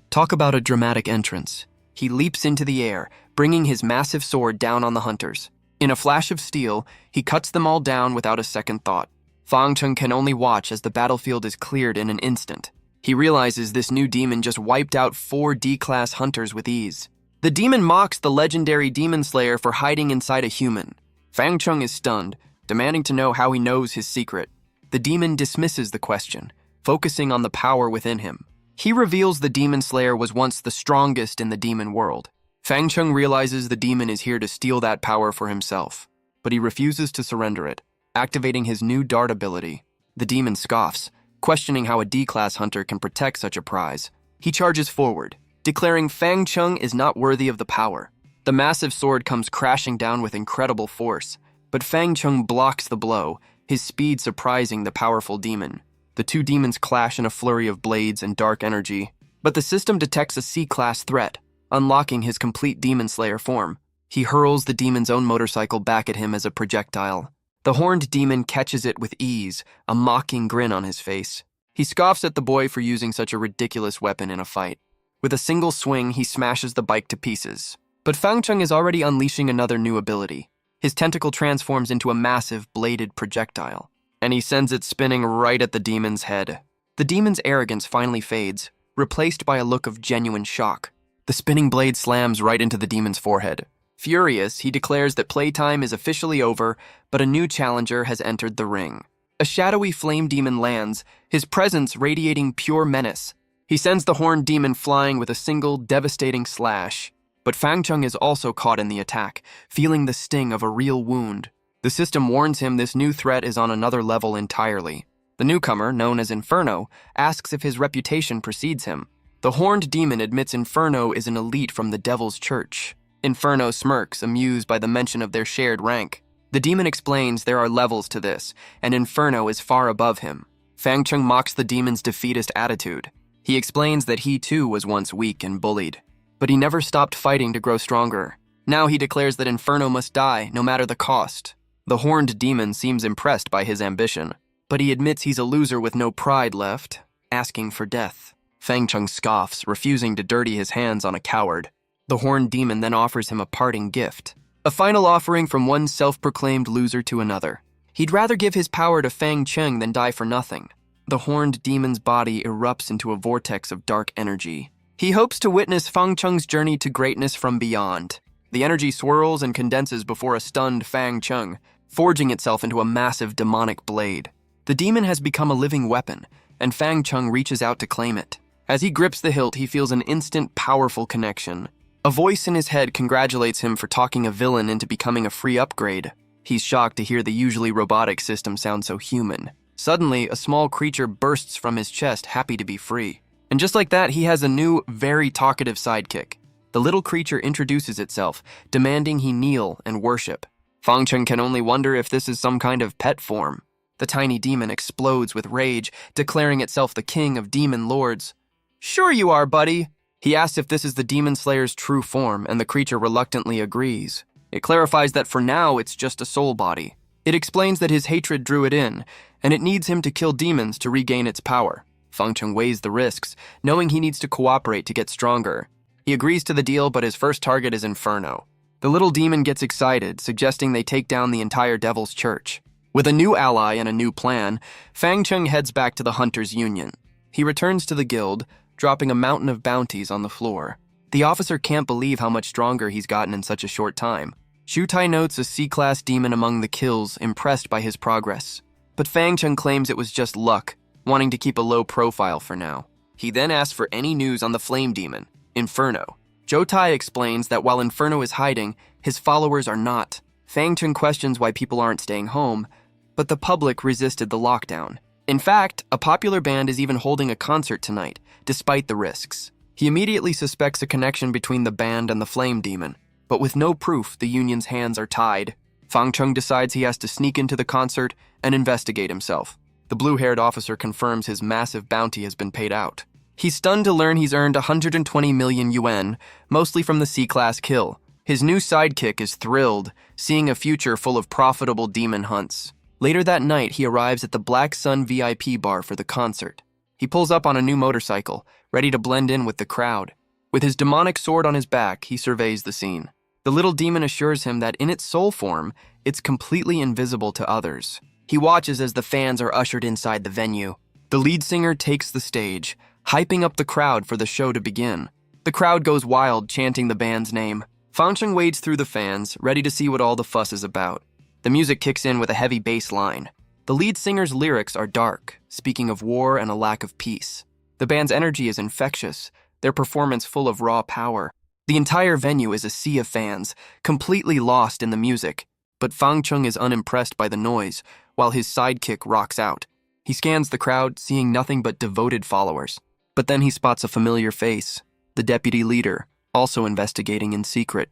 Talk about a dramatic entrance. He leaps into the air, bringing his massive sword down on the hunters. In a flash of steel, he cuts them all down without a second thought. Fang Cheng can only watch as the battlefield is cleared in an instant. He realizes this new demon just wiped out 4 D-class hunters with ease. The demon mocks the legendary Demon Slayer for hiding inside a human. Fang Cheng is stunned, demanding to know how he knows his secret. The demon dismisses the question, focusing on the power within him. He reveals the Demon Slayer was once the strongest in the demon world. Fang Cheng realizes the demon is here to steal that power for himself, but he refuses to surrender it. activating his new dart ability. The demon scoffs, questioning how a D-class hunter can protect such a prize. He charges forward, declaring Fang Chung is not worthy of the power. The massive sword comes crashing down with incredible force, but Fang Chung blocks the blow, his speed surprising the powerful demon. The two demons clash in a flurry of blades and dark energy, but the system detects a C-class threat, unlocking his complete Demon Slayer form. He hurls the demon's own motorcycle back at him as a projectile. The horned demon catches it with ease, a mocking grin on his face. He scoffs at the boy for using such a ridiculous weapon in a fight. With a single swing, he smashes the bike to pieces. But Fang Chung is already unleashing another new ability. His tentacle transforms into a massive, bladed projectile, and he sends it spinning right at the demon's head. The demon's arrogance finally fades, replaced by a look of genuine shock. The spinning blade slams right into the demon's forehead. Furious, he declares that playtime is officially over, but a new challenger has entered the ring. A shadowy flame demon lands, his presence radiating pure menace. He sends the horned demon flying with a single, devastating slash. But Fang Chung is also caught in the attack, feeling the sting of a real wound. The system warns him this new threat is on another level entirely. The newcomer, known as Inferno, asks if his reputation precedes him. The horned demon admits Inferno is an elite from the Devil's Church. Inferno smirks, amused by the mention of their shared rank. The demon explains there are levels to this, and Inferno is far above him. Fang Chung mocks the demon's defeatist attitude. He explains that he too was once weak and bullied, but he never stopped fighting to grow stronger. Now he declares that Inferno must die, no matter the cost. The horned demon seems impressed by his ambition, but he admits he's a loser with no pride left, asking for death. Fang Chung scoffs, refusing to dirty his hands on a coward. The horned demon then offers him a parting gift, a final offering from one self-proclaimed loser to another. He'd rather give his power to Fang Chung than die for nothing. The horned demon's body erupts into a vortex of dark energy. He hopes to witness Fang Chung's journey to greatness from beyond. The energy swirls and condenses before a stunned Fang Chung, forging itself into a massive demonic blade. The demon has become a living weapon, and Fang Chung reaches out to claim it. As he grips the hilt, he feels an instant, powerful connection. A voice in his head congratulates him for talking a villain into becoming a free upgrade. He's shocked to hear the usually robotic system sound so human. Suddenly, a small creature bursts from his chest, happy to be free. And just like that, he has a new, very talkative sidekick. The little creature introduces itself, demanding he kneel and worship. Fang Chung can only wonder if this is some kind of pet form. The tiny demon explodes with rage, declaring itself the king of demon lords. "Sure you are, buddy." He asks if this is the demon slayer's true form, and the creature reluctantly agrees. It clarifies that for now, it's just a soul body. It explains that his hatred drew it in, and it needs him to kill demons to regain its power. Fang Chung weighs the risks, knowing he needs to cooperate to get stronger. He agrees to the deal, but his first target is Inferno. The little demon gets excited, suggesting they take down the entire Devil's Church. With a new ally and a new plan, Fang Chung heads back to the Hunters' Union. He returns to the guild, dropping a mountain of bounties on the floor. The officer can't believe how much stronger he's gotten in such a short time. Shutai notes a C-class demon among the kills, impressed by his progress. But Fang Chung claims it was just luck, wanting to keep a low profile for now. He then asks for any news on the flame demon, Inferno. Jotai explains that while Inferno is hiding, his followers are not. Fang Chung questions why people aren't staying home, but the public resisted the lockdown. In fact, a popular band is even holding a concert tonight, despite the risks. He immediately suspects a connection between the band and the flame demon, but with no proof, the union's hands are tied. Fang Chung decides he has to sneak into the concert and investigate himself. The blue-haired officer confirms his massive bounty has been paid out. He's stunned to learn he's earned 120 million yuan, mostly from the C-class kill. His new sidekick is thrilled, seeing a future full of profitable demon hunts. Later that night, he arrives at the Black Sun VIP bar for the concert. He pulls up on a new motorcycle, ready to blend in with the crowd. With his demonic sword on his back, he surveys the scene. The little demon assures him that in its soul form, it's completely invisible to others. He watches as the fans are ushered inside the venue. The lead singer takes the stage, hyping up the crowd for the show to begin. The crowd goes wild, chanting the band's name. Fang Chung wades through the fans, ready to see what all the fuss is about. The music kicks in with a heavy bass line. The lead singer's lyrics are dark, speaking of war and a lack of peace. The band's energy is infectious, their performance full of raw power. The entire venue is a sea of fans, completely lost in the music. But Fang Chung is unimpressed by the noise, while his sidekick rocks out. He scans the crowd, seeing nothing but devoted followers. But then he spots a familiar face, the deputy leader, also investigating in secret.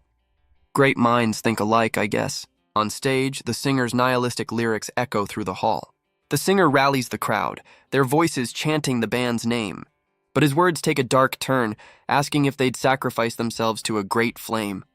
Great minds think alike, I guess. On stage, the singer's nihilistic lyrics echo through the hall. The singer rallies the crowd, their voices chanting the band's name. But his words take a dark turn, asking if they'd sacrifice themselves to a great flame.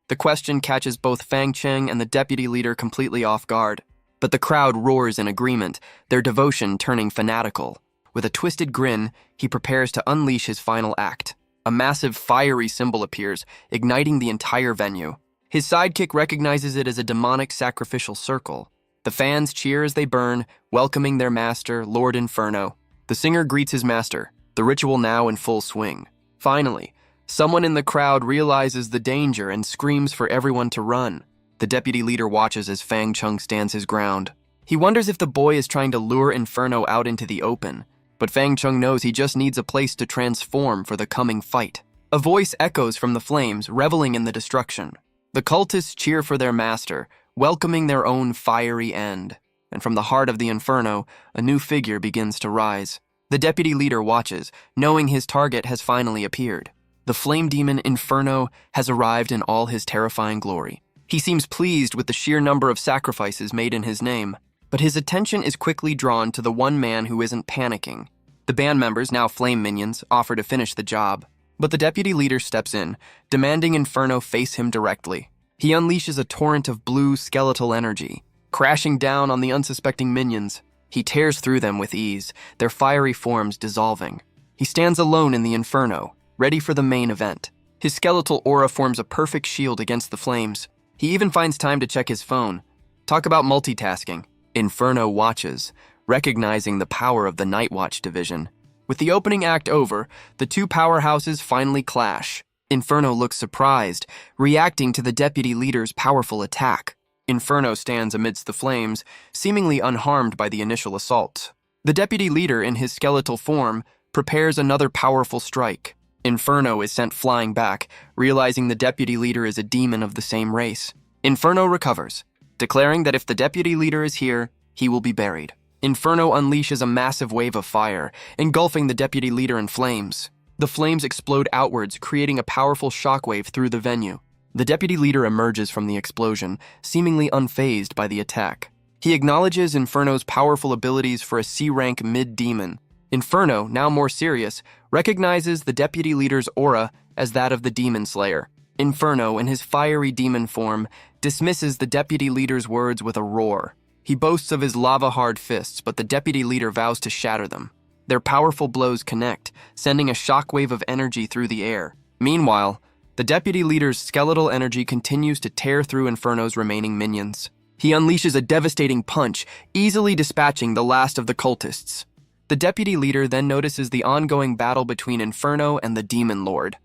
The question catches both Fang Cheng and the deputy leader completely off guard. But the crowd roars in agreement, their devotion turning fanatical. With a twisted grin, he prepares to unleash his final act. A massive fiery symbol appears, igniting the entire venue. His sidekick recognizes it as a demonic sacrificial circle. The fans cheer as they burn, welcoming their master, Lord Inferno. The singer greets his master, the ritual now in full swing. Finally, someone in the crowd realizes the danger and screams for everyone to run. The deputy leader watches as Fang Cheng stands his ground. He wonders if the boy is trying to lure Inferno out into the open, but Fang Cheng knows he just needs a place to transform for the coming fight. A voice echoes from the flames, reveling in the destruction. The cultists cheer for their master, welcoming their own fiery end. And from the heart of the Inferno, a new figure begins to rise. The deputy leader watches, knowing his target has finally appeared. The flame demon Inferno has arrived in all his terrifying glory. He seems pleased with the sheer number of sacrifices made in his name, but his attention is quickly drawn to the one man who isn't panicking. The band members, now flame minions, offer to finish the job, but the deputy leader steps in, demanding Inferno face him directly. He unleashes a torrent of blue skeletal energy, crashing down on the unsuspecting minions. He tears through them with ease, their fiery forms dissolving. He stands alone in the Inferno, ready for the main event. His skeletal aura forms a perfect shield against the flames. He even finds time to check his phone. Talk about multitasking. Inferno watches, recognizing the power of the Night Watch division. With the opening act over, the two powerhouses finally clash. Inferno looks surprised, reacting to the deputy leader's powerful attack. Inferno stands amidst the flames, seemingly unharmed by the initial assault. The deputy leader, in his skeletal form, prepares another powerful strike. Inferno is sent flying back, realizing the deputy leader is a demon of the same race. Inferno recovers, declaring that if the deputy leader is here, he will be buried. Inferno unleashes a massive wave of fire, engulfing the deputy leader in flames. The flames explode outwards, creating a powerful shockwave through the venue. The deputy leader emerges from the explosion, seemingly unfazed by the attack. He acknowledges Inferno's powerful abilities for a C-rank mid-demon. Inferno, now more serious, recognizes the deputy leader's aura as that of the Demon Slayer. Inferno, in his fiery demon form, dismisses the deputy leader's words with a roar. He boasts of his lava-hard fists, but the deputy leader vows to shatter them. Their powerful blows connect, sending a shockwave of energy through the air. Meanwhile, the deputy leader's skeletal energy continues to tear through Inferno's remaining minions. He unleashes a devastating punch, easily dispatching the last of the cultists. The deputy leader then notices the ongoing battle between Inferno and the Demon Lord.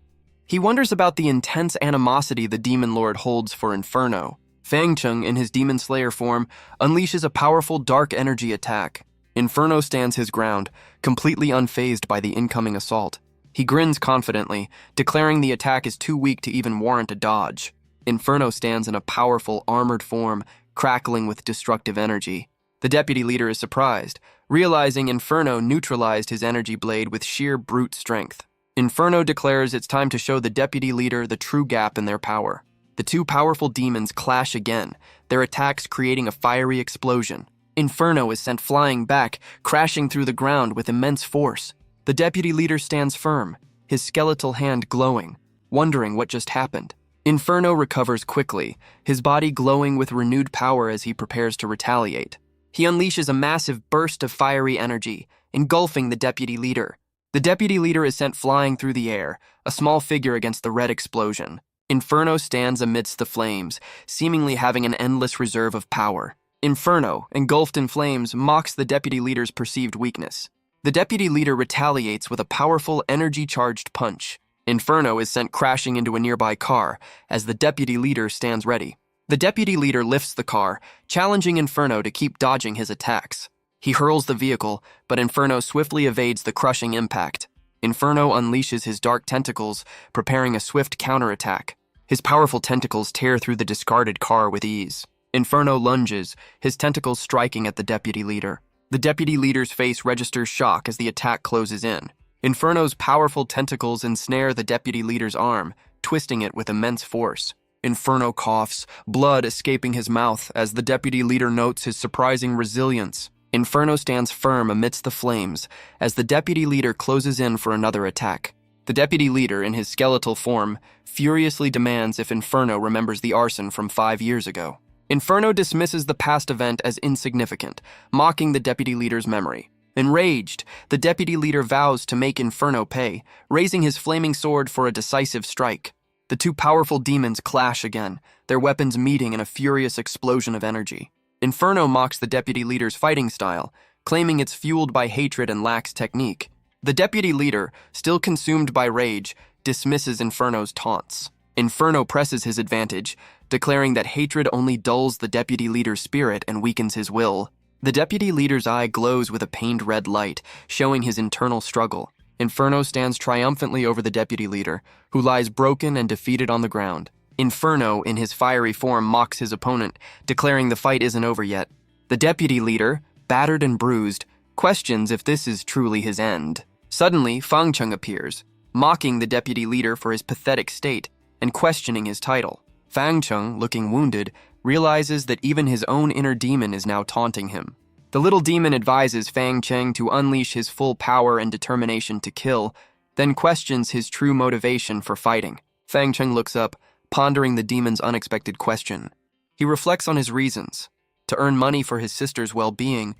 He wonders about the intense animosity the Demon Lord holds for Inferno. Fang Cheng, in his Demon Slayer form, unleashes a powerful dark energy attack. Inferno stands his ground, completely unfazed by the incoming assault. He grins confidently, declaring the attack is too weak to even warrant a dodge. Inferno stands in a powerful, armored form, crackling with destructive energy. The deputy leader is surprised, realizing Inferno neutralized his energy blade with sheer brute strength. Inferno declares it's time to show the deputy leader the true gap in their power. The two powerful demons clash again, their attacks creating a fiery explosion. Inferno is sent flying back, crashing through the ground with immense force. The deputy leader stands firm, his skeletal hand glowing, wondering what just happened. Inferno recovers quickly, his body glowing with renewed power as he prepares to retaliate. He unleashes a massive burst of fiery energy, engulfing the deputy leader. The deputy leader is sent flying through the air, a small figure against the red explosion. Inferno stands amidst the flames, seemingly having an endless reserve of power. Inferno, engulfed in flames, mocks the deputy leader's perceived weakness. The deputy leader retaliates with a powerful, energy-charged punch. Inferno is sent crashing into a nearby car, as the deputy leader stands ready. The deputy leader lifts the car, challenging Inferno to keep dodging his attacks. He hurls the vehicle, but Inferno swiftly evades the crushing impact. Inferno unleashes his dark tentacles, preparing a swift counterattack. His powerful tentacles tear through the discarded car with ease. Inferno lunges, his tentacles striking at the deputy leader. The deputy leader's face registers shock as the attack closes in. Inferno's powerful tentacles ensnare the deputy leader's arm, twisting it with immense force. Inferno coughs, blood escaping his mouth as the deputy leader notes his surprising resilience. Inferno stands firm amidst the flames as the deputy leader closes in for another attack. The deputy leader, in his skeletal form, furiously demands if Inferno remembers the arson from 5 years ago. Inferno dismisses the past event as insignificant, mocking the deputy leader's memory. Enraged, the deputy leader vows to make Inferno pay, raising his flaming sword for a decisive strike. The two powerful demons clash again, their weapons meeting in a furious explosion of energy. Inferno mocks the deputy leader's fighting style, claiming it's fueled by hatred and lacks technique. The deputy leader, still consumed by rage, dismisses Inferno's taunts. Inferno presses his advantage, declaring that hatred only dulls the deputy leader's spirit and weakens his will. The deputy leader's eye glows with a pained red light, showing his internal struggle. Inferno stands triumphantly over the deputy leader, who lies broken and defeated on the ground. Inferno, in his fiery form, mocks his opponent, declaring the fight isn't over yet. The deputy leader, battered and bruised, questions if this is truly his end. Suddenly, Fang Cheng appears, mocking the deputy leader for his pathetic state and questioning his title. Fang Cheng, looking wounded, realizes that even his own inner demon is now taunting him. The little demon advises Fang Cheng to unleash his full power and determination to kill, then questions his true motivation for fighting. Fang Cheng looks up, pondering the demon's unexpected question. He reflects on his reasons: to earn money for his sister's well-being,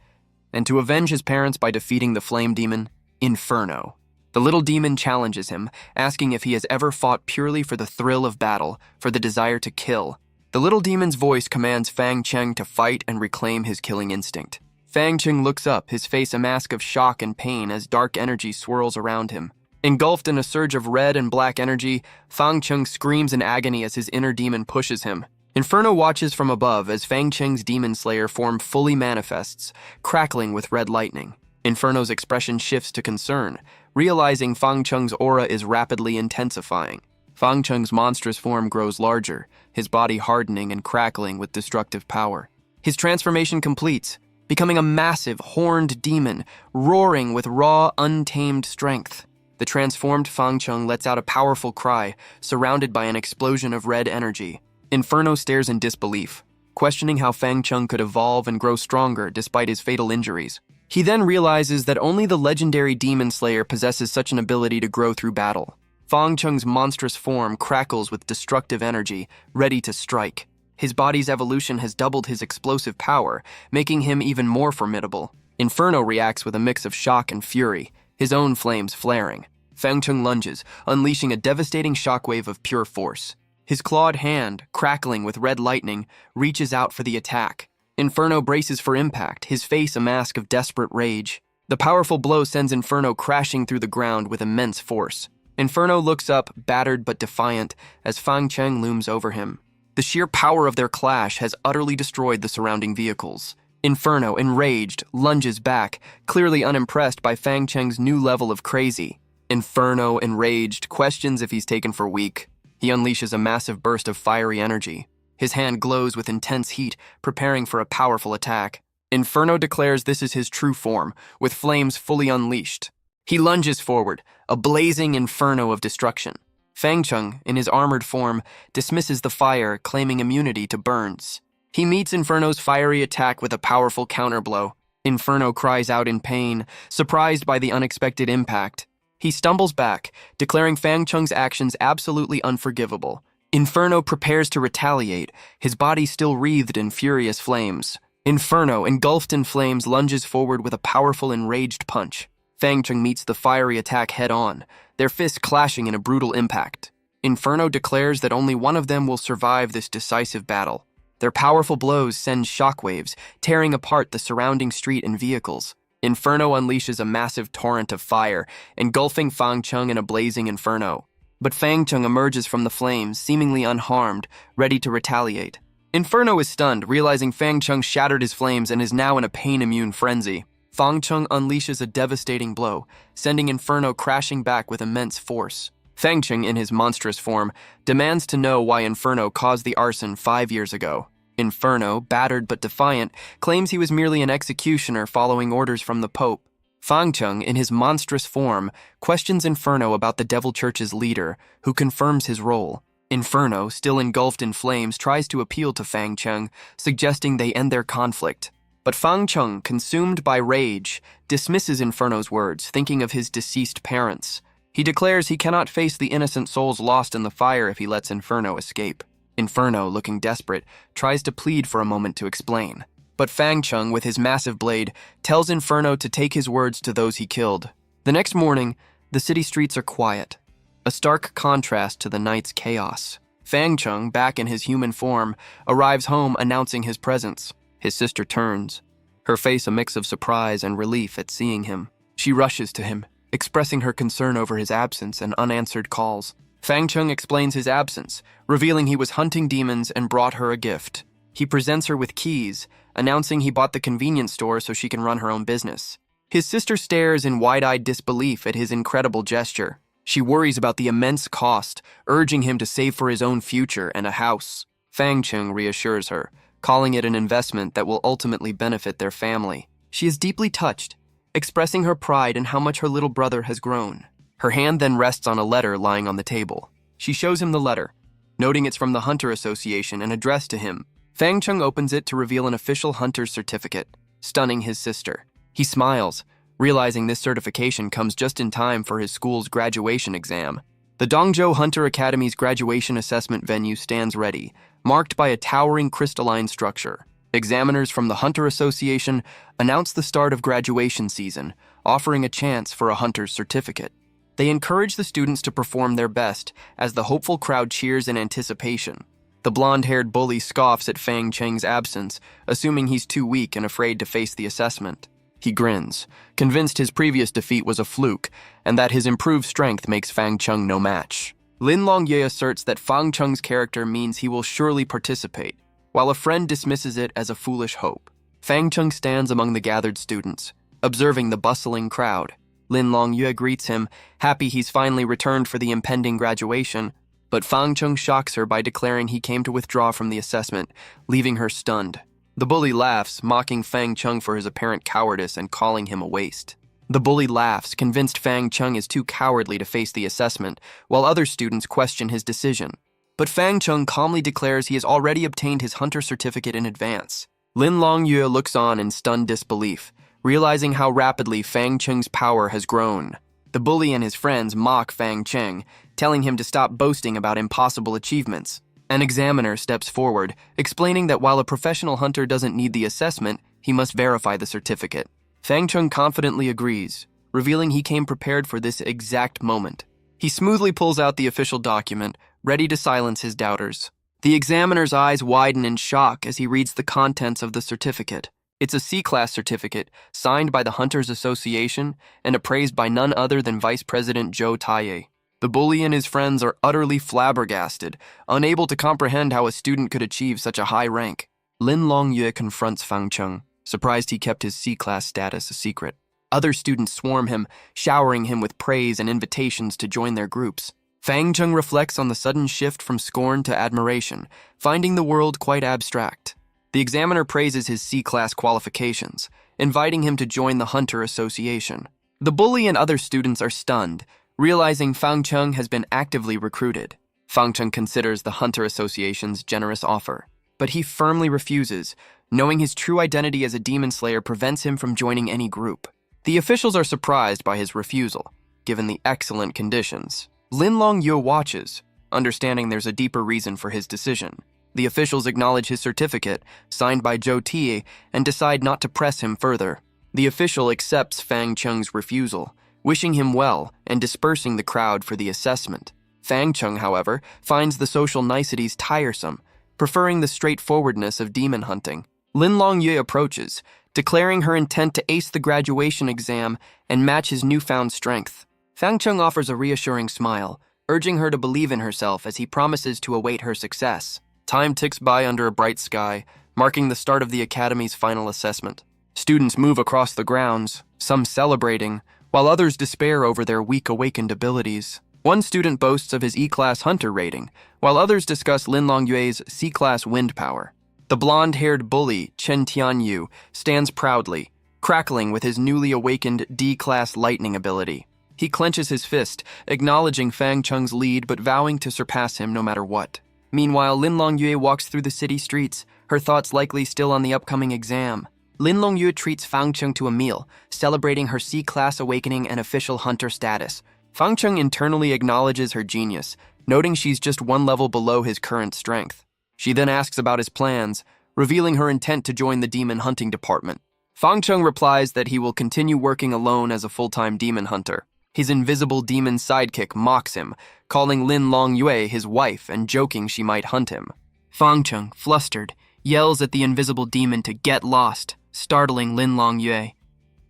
and to avenge his parents by defeating the flame demon, Inferno. The little demon challenges him, asking if he has ever fought purely for the thrill of battle, for the desire to kill. The little demon's voice commands Fang Cheng to fight and reclaim his killing instinct. Fang Cheng looks up, his face a mask of shock and pain as dark energy swirls around him. Engulfed in a surge of red and black energy, Fang Cheng screams in agony as his inner demon pushes him. Inferno watches from above as Fang Cheng's demon slayer form fully manifests, crackling with red lightning. Inferno's expression shifts to concern, realizing Fang Cheng's aura is rapidly intensifying. Fang Cheng's monstrous form grows larger, his body hardening and crackling with destructive power. His transformation completes, becoming a massive, horned demon, roaring with raw, untamed strength. The transformed Fang Cheng lets out a powerful cry, surrounded by an explosion of red energy. Inferno stares in disbelief, questioning how Fang Cheng could evolve and grow stronger despite his fatal injuries. He then realizes that only the legendary demon slayer possesses such an ability to grow through battle. Fang Cheng's monstrous form crackles with destructive energy, ready to strike. His body's evolution has doubled his explosive power, making him even more formidable. Inferno reacts with a mix of shock and fury, his own flames flaring. Fang Cheng lunges, unleashing a devastating shockwave of pure force. His clawed hand, crackling with red lightning, reaches out for the attack. Inferno braces for impact, his face a mask of desperate rage. The powerful blow sends Inferno crashing through the ground with immense force. Inferno looks up, battered but defiant, as Fang Cheng looms over him. The sheer power of their clash has utterly destroyed the surrounding vehicles. Inferno, enraged, lunges back, clearly unimpressed by Fang Cheng's new level of crazy. Inferno, enraged, questions if he's taken for weak. He unleashes a massive burst of fiery energy. His hand glows with intense heat, preparing for a powerful attack. Inferno declares this is his true form, with flames fully unleashed. He lunges forward, a blazing inferno of destruction. Fang Cheng, in his armored form, dismisses the fire, claiming immunity to burns. He meets Inferno's fiery attack with a powerful counterblow. Inferno cries out in pain, surprised by the unexpected impact. He stumbles back, declaring Fang Cheng's actions absolutely unforgivable. Inferno prepares to retaliate, his body still wreathed in furious flames. Inferno, engulfed in flames, lunges forward with a powerful, enraged punch. Fang Cheng meets the fiery attack head-on, their fists clashing in a brutal impact. Inferno declares that only one of them will survive this decisive battle. Their powerful blows send shockwaves, tearing apart the surrounding street and vehicles. Inferno unleashes a massive torrent of fire, engulfing Fang Cheng in a blazing inferno. But Fang Cheng emerges from the flames, seemingly unharmed, ready to retaliate. Inferno is stunned, realizing Fang Cheng shattered his flames and is now in a pain-immune frenzy. Fang Cheng unleashes a devastating blow, sending Inferno crashing back with immense force. Fang Cheng, in his monstrous form, demands to know why Inferno caused the arson 5 years ago. Inferno, battered but defiant, claims he was merely an executioner following orders from the Pope. Fang Cheng, in his monstrous form, questions Inferno about the Devil Church's leader, who confirms his role. Inferno, still engulfed in flames, tries to appeal to Fang Cheng, suggesting they end their conflict. But Fang Cheng, consumed by rage, dismisses Inferno's words, thinking of his deceased parents. He declares he cannot face the innocent souls lost in the fire if he lets Inferno escape. Inferno, looking desperate, tries to plead for a moment to explain. But Fang Cheng, with his massive blade, tells Inferno to take his words to those he killed. The next morning, the city streets are quiet, a stark contrast to the night's chaos. Fang Cheng, back in his human form, arrives home announcing his presence. His sister turns, her face a mix of surprise and relief at seeing him. She rushes to him, expressing her concern over his absence and unanswered calls. Fang Cheng explains his absence, revealing he was hunting demons and brought her a gift. He presents her with keys, announcing he bought the convenience store so she can run her own business. His sister stares in wide-eyed disbelief at his incredible gesture. She worries about the immense cost, urging him to save for his own future and a house. Fang Cheng reassures her, calling it an investment that will ultimately benefit their family. She is deeply touched, expressing her pride in how much her little brother has grown. Her hand then rests on a letter lying on the table. She shows him the letter, noting it's from the Hunter Association and addressed to him. Fang Cheng opens it to reveal an official hunter's certificate, stunning his sister. He smiles, realizing this certification comes just in time for his school's graduation exam. The Dongzhou Hunter Academy's graduation assessment venue stands ready, marked by a towering crystalline structure. Examiners from the Hunter Association announce the start of graduation season, offering a chance for a hunter's certificate. They encourage the students to perform their best as the hopeful crowd cheers in anticipation. The blonde-haired bully scoffs at Fang Cheng's absence, assuming he's too weak and afraid to face the assessment. He grins, convinced his previous defeat was a fluke and that his improved strength makes Fang Cheng no match. Lin Longyue asserts that Fang Cheng's character means he will surely participate, while a friend dismisses it as a foolish hope. Fang Cheng stands among the gathered students, observing the bustling crowd. Lin Longyue greets him, happy he's finally returned for the impending graduation, but Fang Cheng shocks her by declaring he came to withdraw from the assessment, leaving her stunned. The bully laughs, mocking Fang Cheng for his apparent cowardice and calling him a waste. The bully laughs, convinced Fang Cheng is too cowardly to face the assessment, while other students question his decision. But Fang Cheng calmly declares he has already obtained his hunter certificate in advance. Lin Longyue looks on in stunned disbelief, realizing how rapidly Fang Cheng's power has grown. The bully and his friends mock Fang Cheng, telling him to stop boasting about impossible achievements. An examiner steps forward, explaining that while a professional hunter doesn't need the assessment, he must verify the certificate. Fang Cheng confidently agrees, revealing he came prepared for this exact moment. He smoothly pulls out the official document, ready to silence his doubters. The examiner's eyes widen in shock as he reads the contents of the certificate. It's a C-Class certificate, signed by the Hunters Association and appraised by none other than Vice President Zhou Taiye. The bully and his friends are utterly flabbergasted, unable to comprehend how a student could achieve such a high rank. Lin Longyue confronts Fang Cheng, surprised he kept his C-Class status a secret. Other students swarm him, showering him with praise and invitations to join their groups. Fang Cheng reflects on the sudden shift from scorn to admiration, finding the world quite abstract. The examiner praises his C-Class qualifications, inviting him to join the Hunter Association. The bully and other students are stunned, realizing Fang Cheng has been actively recruited. Fang Cheng considers the Hunter Association's generous offer, but he firmly refuses, knowing his true identity as a demon slayer prevents him from joining any group. The officials are surprised by his refusal, given the excellent conditions. Lin Longyue watches, understanding there's a deeper reason for his decision. The officials acknowledge his certificate, signed by Zhou Taiye, and decide not to press him further. The official accepts Fang Cheng's refusal, wishing him well and dispersing the crowd for the assessment. Fang Cheng, however, finds the social niceties tiresome, preferring the straightforwardness of demon hunting. Lin Longyue approaches, declaring her intent to ace the graduation exam and match his newfound strength. Fang Cheng offers a reassuring smile, urging her to believe in herself as he promises to await her success. Time ticks by under a bright sky, marking the start of the Academy's final assessment. Students move across the grounds, some celebrating, while others despair over their weak awakened abilities. One student boasts of his E-Class Hunter rating, while others discuss Lin Longyue's C-Class wind power. The blonde-haired bully, Chen Tianyu, stands proudly, crackling with his newly awakened D-class lightning ability. He clenches his fist, acknowledging Fang Cheng's lead but vowing to surpass him no matter what. Meanwhile, Lin Longyue walks through the city streets, her thoughts likely still on the upcoming exam. Lin Longyue treats Fang Cheng to a meal, celebrating her C-class awakening and official hunter status. Fang Cheng internally acknowledges her genius, noting she's just one level below his current strength. She then asks about his plans, revealing her intent to join the demon hunting department. Fang Cheng replies that he will continue working alone as a full-time demon hunter. His invisible demon sidekick mocks him, calling Lin Longyue his wife and joking she might hunt him. Fang Cheng, flustered, yells at the invisible demon to get lost, startling Lin Longyue.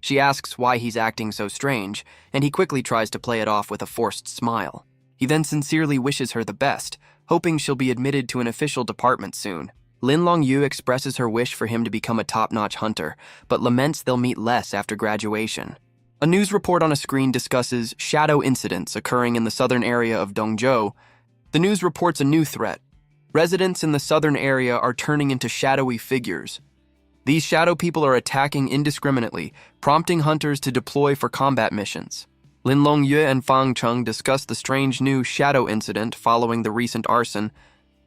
She asks why he's acting so strange, and he quickly tries to play it off with a forced smile. He then sincerely wishes her the best, hoping she'll be admitted to an official department soon. Lin Longyue expresses her wish for him to become a top-notch hunter, but laments they'll meet less after graduation. A news report on a screen discusses shadow incidents occurring in the southern area of Dongzhou. The news reports a new threat. Residents in the southern area are turning into shadowy figures. These shadow people are attacking indiscriminately, prompting hunters to deploy for combat missions. Lin Longyue and Fang Cheng discuss the strange new shadow incident following the recent arson.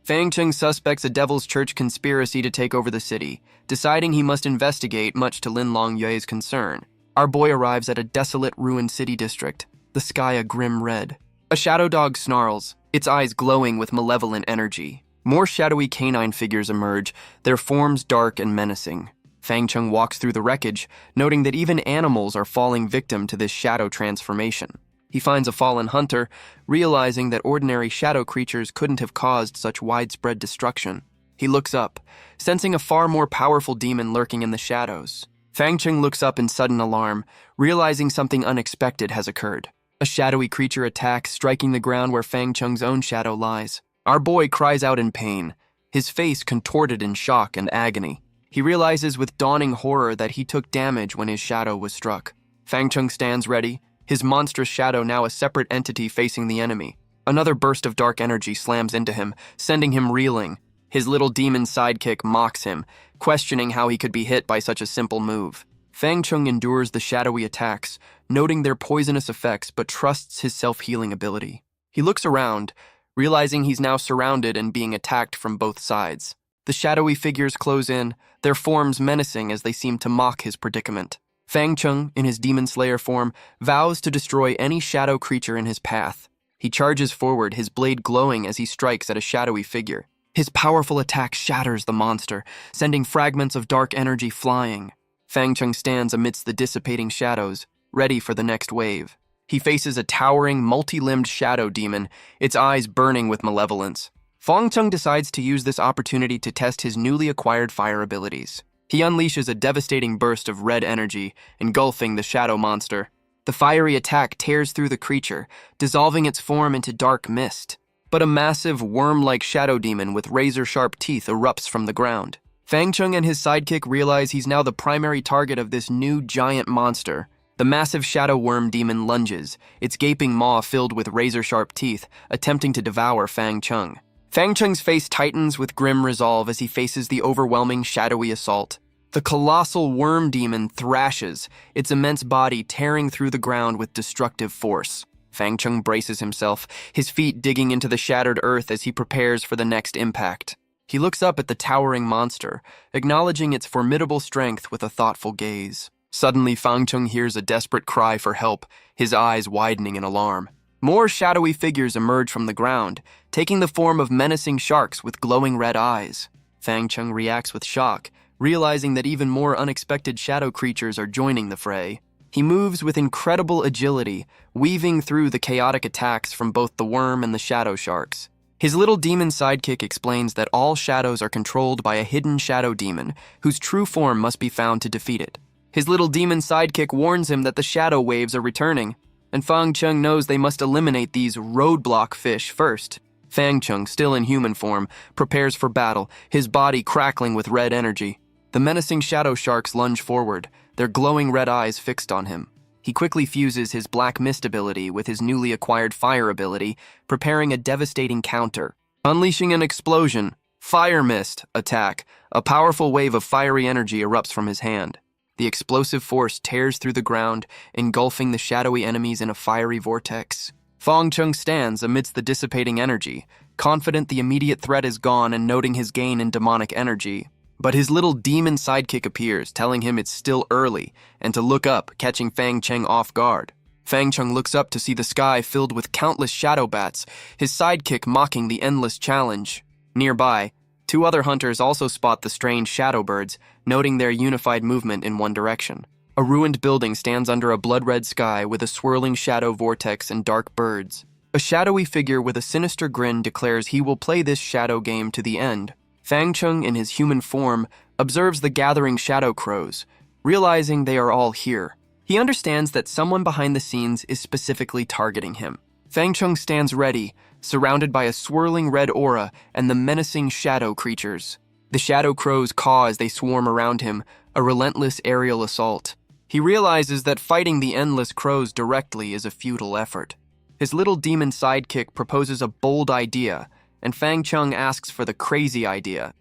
Fang Cheng suspects a Devil's Church conspiracy to take over the city, deciding he must investigate, much to Lin Longyue's concern. Our boy arrives at a desolate, ruined city district, the sky a grim red. A shadow dog snarls, its eyes glowing with malevolent energy. More shadowy canine figures emerge, their forms dark and menacing. Fang Cheng walks through the wreckage, noting that even animals are falling victim to this shadow transformation. He finds a fallen hunter, realizing that ordinary shadow creatures couldn't have caused such widespread destruction. He looks up, sensing a far more powerful demon lurking in the shadows. Fang Cheng looks up in sudden alarm, realizing something unexpected has occurred. A shadowy creature attacks, striking the ground where Fang Cheng's own shadow lies. Our boy cries out in pain, his face contorted in shock and agony. He realizes with dawning horror that he took damage when his shadow was struck. Fang Cheng stands ready, his monstrous shadow now a separate entity facing the enemy. Another burst of dark energy slams into him, sending him reeling. His little demon sidekick mocks him, questioning how he could be hit by such a simple move. Fang Cheng endures the shadowy attacks, noting their poisonous effects but trusts his self-healing ability. He looks around, realizing he's now surrounded and being attacked from both sides. The shadowy figures close in, their forms menacing as they seem to mock his predicament. Fang Cheng, in his demon slayer form, vows to destroy any shadow creature in his path. He charges forward, his blade glowing as he strikes at a shadowy figure. His powerful attack shatters the monster, sending fragments of dark energy flying. Fang Cheng stands amidst the dissipating shadows, ready for the next wave. He faces a towering, multi-limbed shadow demon, its eyes burning with malevolence. Fang Cheng decides to use this opportunity to test his newly acquired fire abilities. He unleashes a devastating burst of red energy, engulfing the shadow monster. The fiery attack tears through the creature, dissolving its form into dark mist. But a massive, worm-like shadow demon with razor-sharp teeth erupts from the ground. Fang Cheng and his sidekick realize he's now the primary target of this new giant monster. The massive shadow worm demon lunges, its gaping maw filled with razor-sharp teeth, attempting to devour Fang Cheng. Fang Cheng's face tightens with grim resolve as he faces the overwhelming shadowy assault. The colossal worm demon thrashes, its immense body tearing through the ground with destructive force. Fang Cheng braces himself, his feet digging into the shattered earth as he prepares for the next impact. He looks up at the towering monster, acknowledging its formidable strength with a thoughtful gaze. Suddenly, Fang Cheng hears a desperate cry for help, his eyes widening in alarm. More shadowy figures emerge from the ground, taking the form of menacing sharks with glowing red eyes. Fang Cheng reacts with shock, realizing that even more unexpected shadow creatures are joining the fray. He moves with incredible agility, weaving through the chaotic attacks from both the worm and the shadow sharks. His little demon sidekick explains that all shadows are controlled by a hidden shadow demon, whose true form must be found to defeat it. His little demon sidekick warns him that the shadow waves are returning, and Fang Cheng knows they must eliminate these roadblock fish first. Fang Cheng, still in human form, prepares for battle, his body crackling with red energy. The menacing shadow sharks lunge forward, their glowing red eyes fixed on him. He quickly fuses his black mist ability with his newly acquired fire ability, preparing a devastating counter. Unleashing an explosion, Fire mist, attack. A powerful wave of fiery energy erupts from his hand. The explosive force tears through the ground, engulfing the shadowy enemies in a fiery vortex. Fang Chung stands amidst the dissipating energy, confident the immediate threat is gone and noting his gain in demonic energy. But his little demon sidekick appears, telling him it's still early, and to look up, catching Fang Chung off guard. Fang Chung looks up to see the sky filled with countless shadow bats, his sidekick mocking the endless challenge. Nearby, two other hunters also spot the strange shadow birds, noting their unified movement in one direction. A ruined building stands under a blood-red sky with a swirling shadow vortex and dark birds. A shadowy figure with a sinister grin declares he will play this shadow game to the end. Fang Chung, in his human form, observes the gathering shadow crows, realizing they are all here. He understands that someone behind the scenes is specifically targeting him. Fang Chung stands ready, surrounded by a swirling red aura and the menacing shadow creatures. The shadow crows caw as they swarm around him, a relentless aerial assault. He realizes that fighting the endless crows directly is a futile effort. His little demon sidekick proposes a bold idea, and Fang Chung asks for the crazy idea.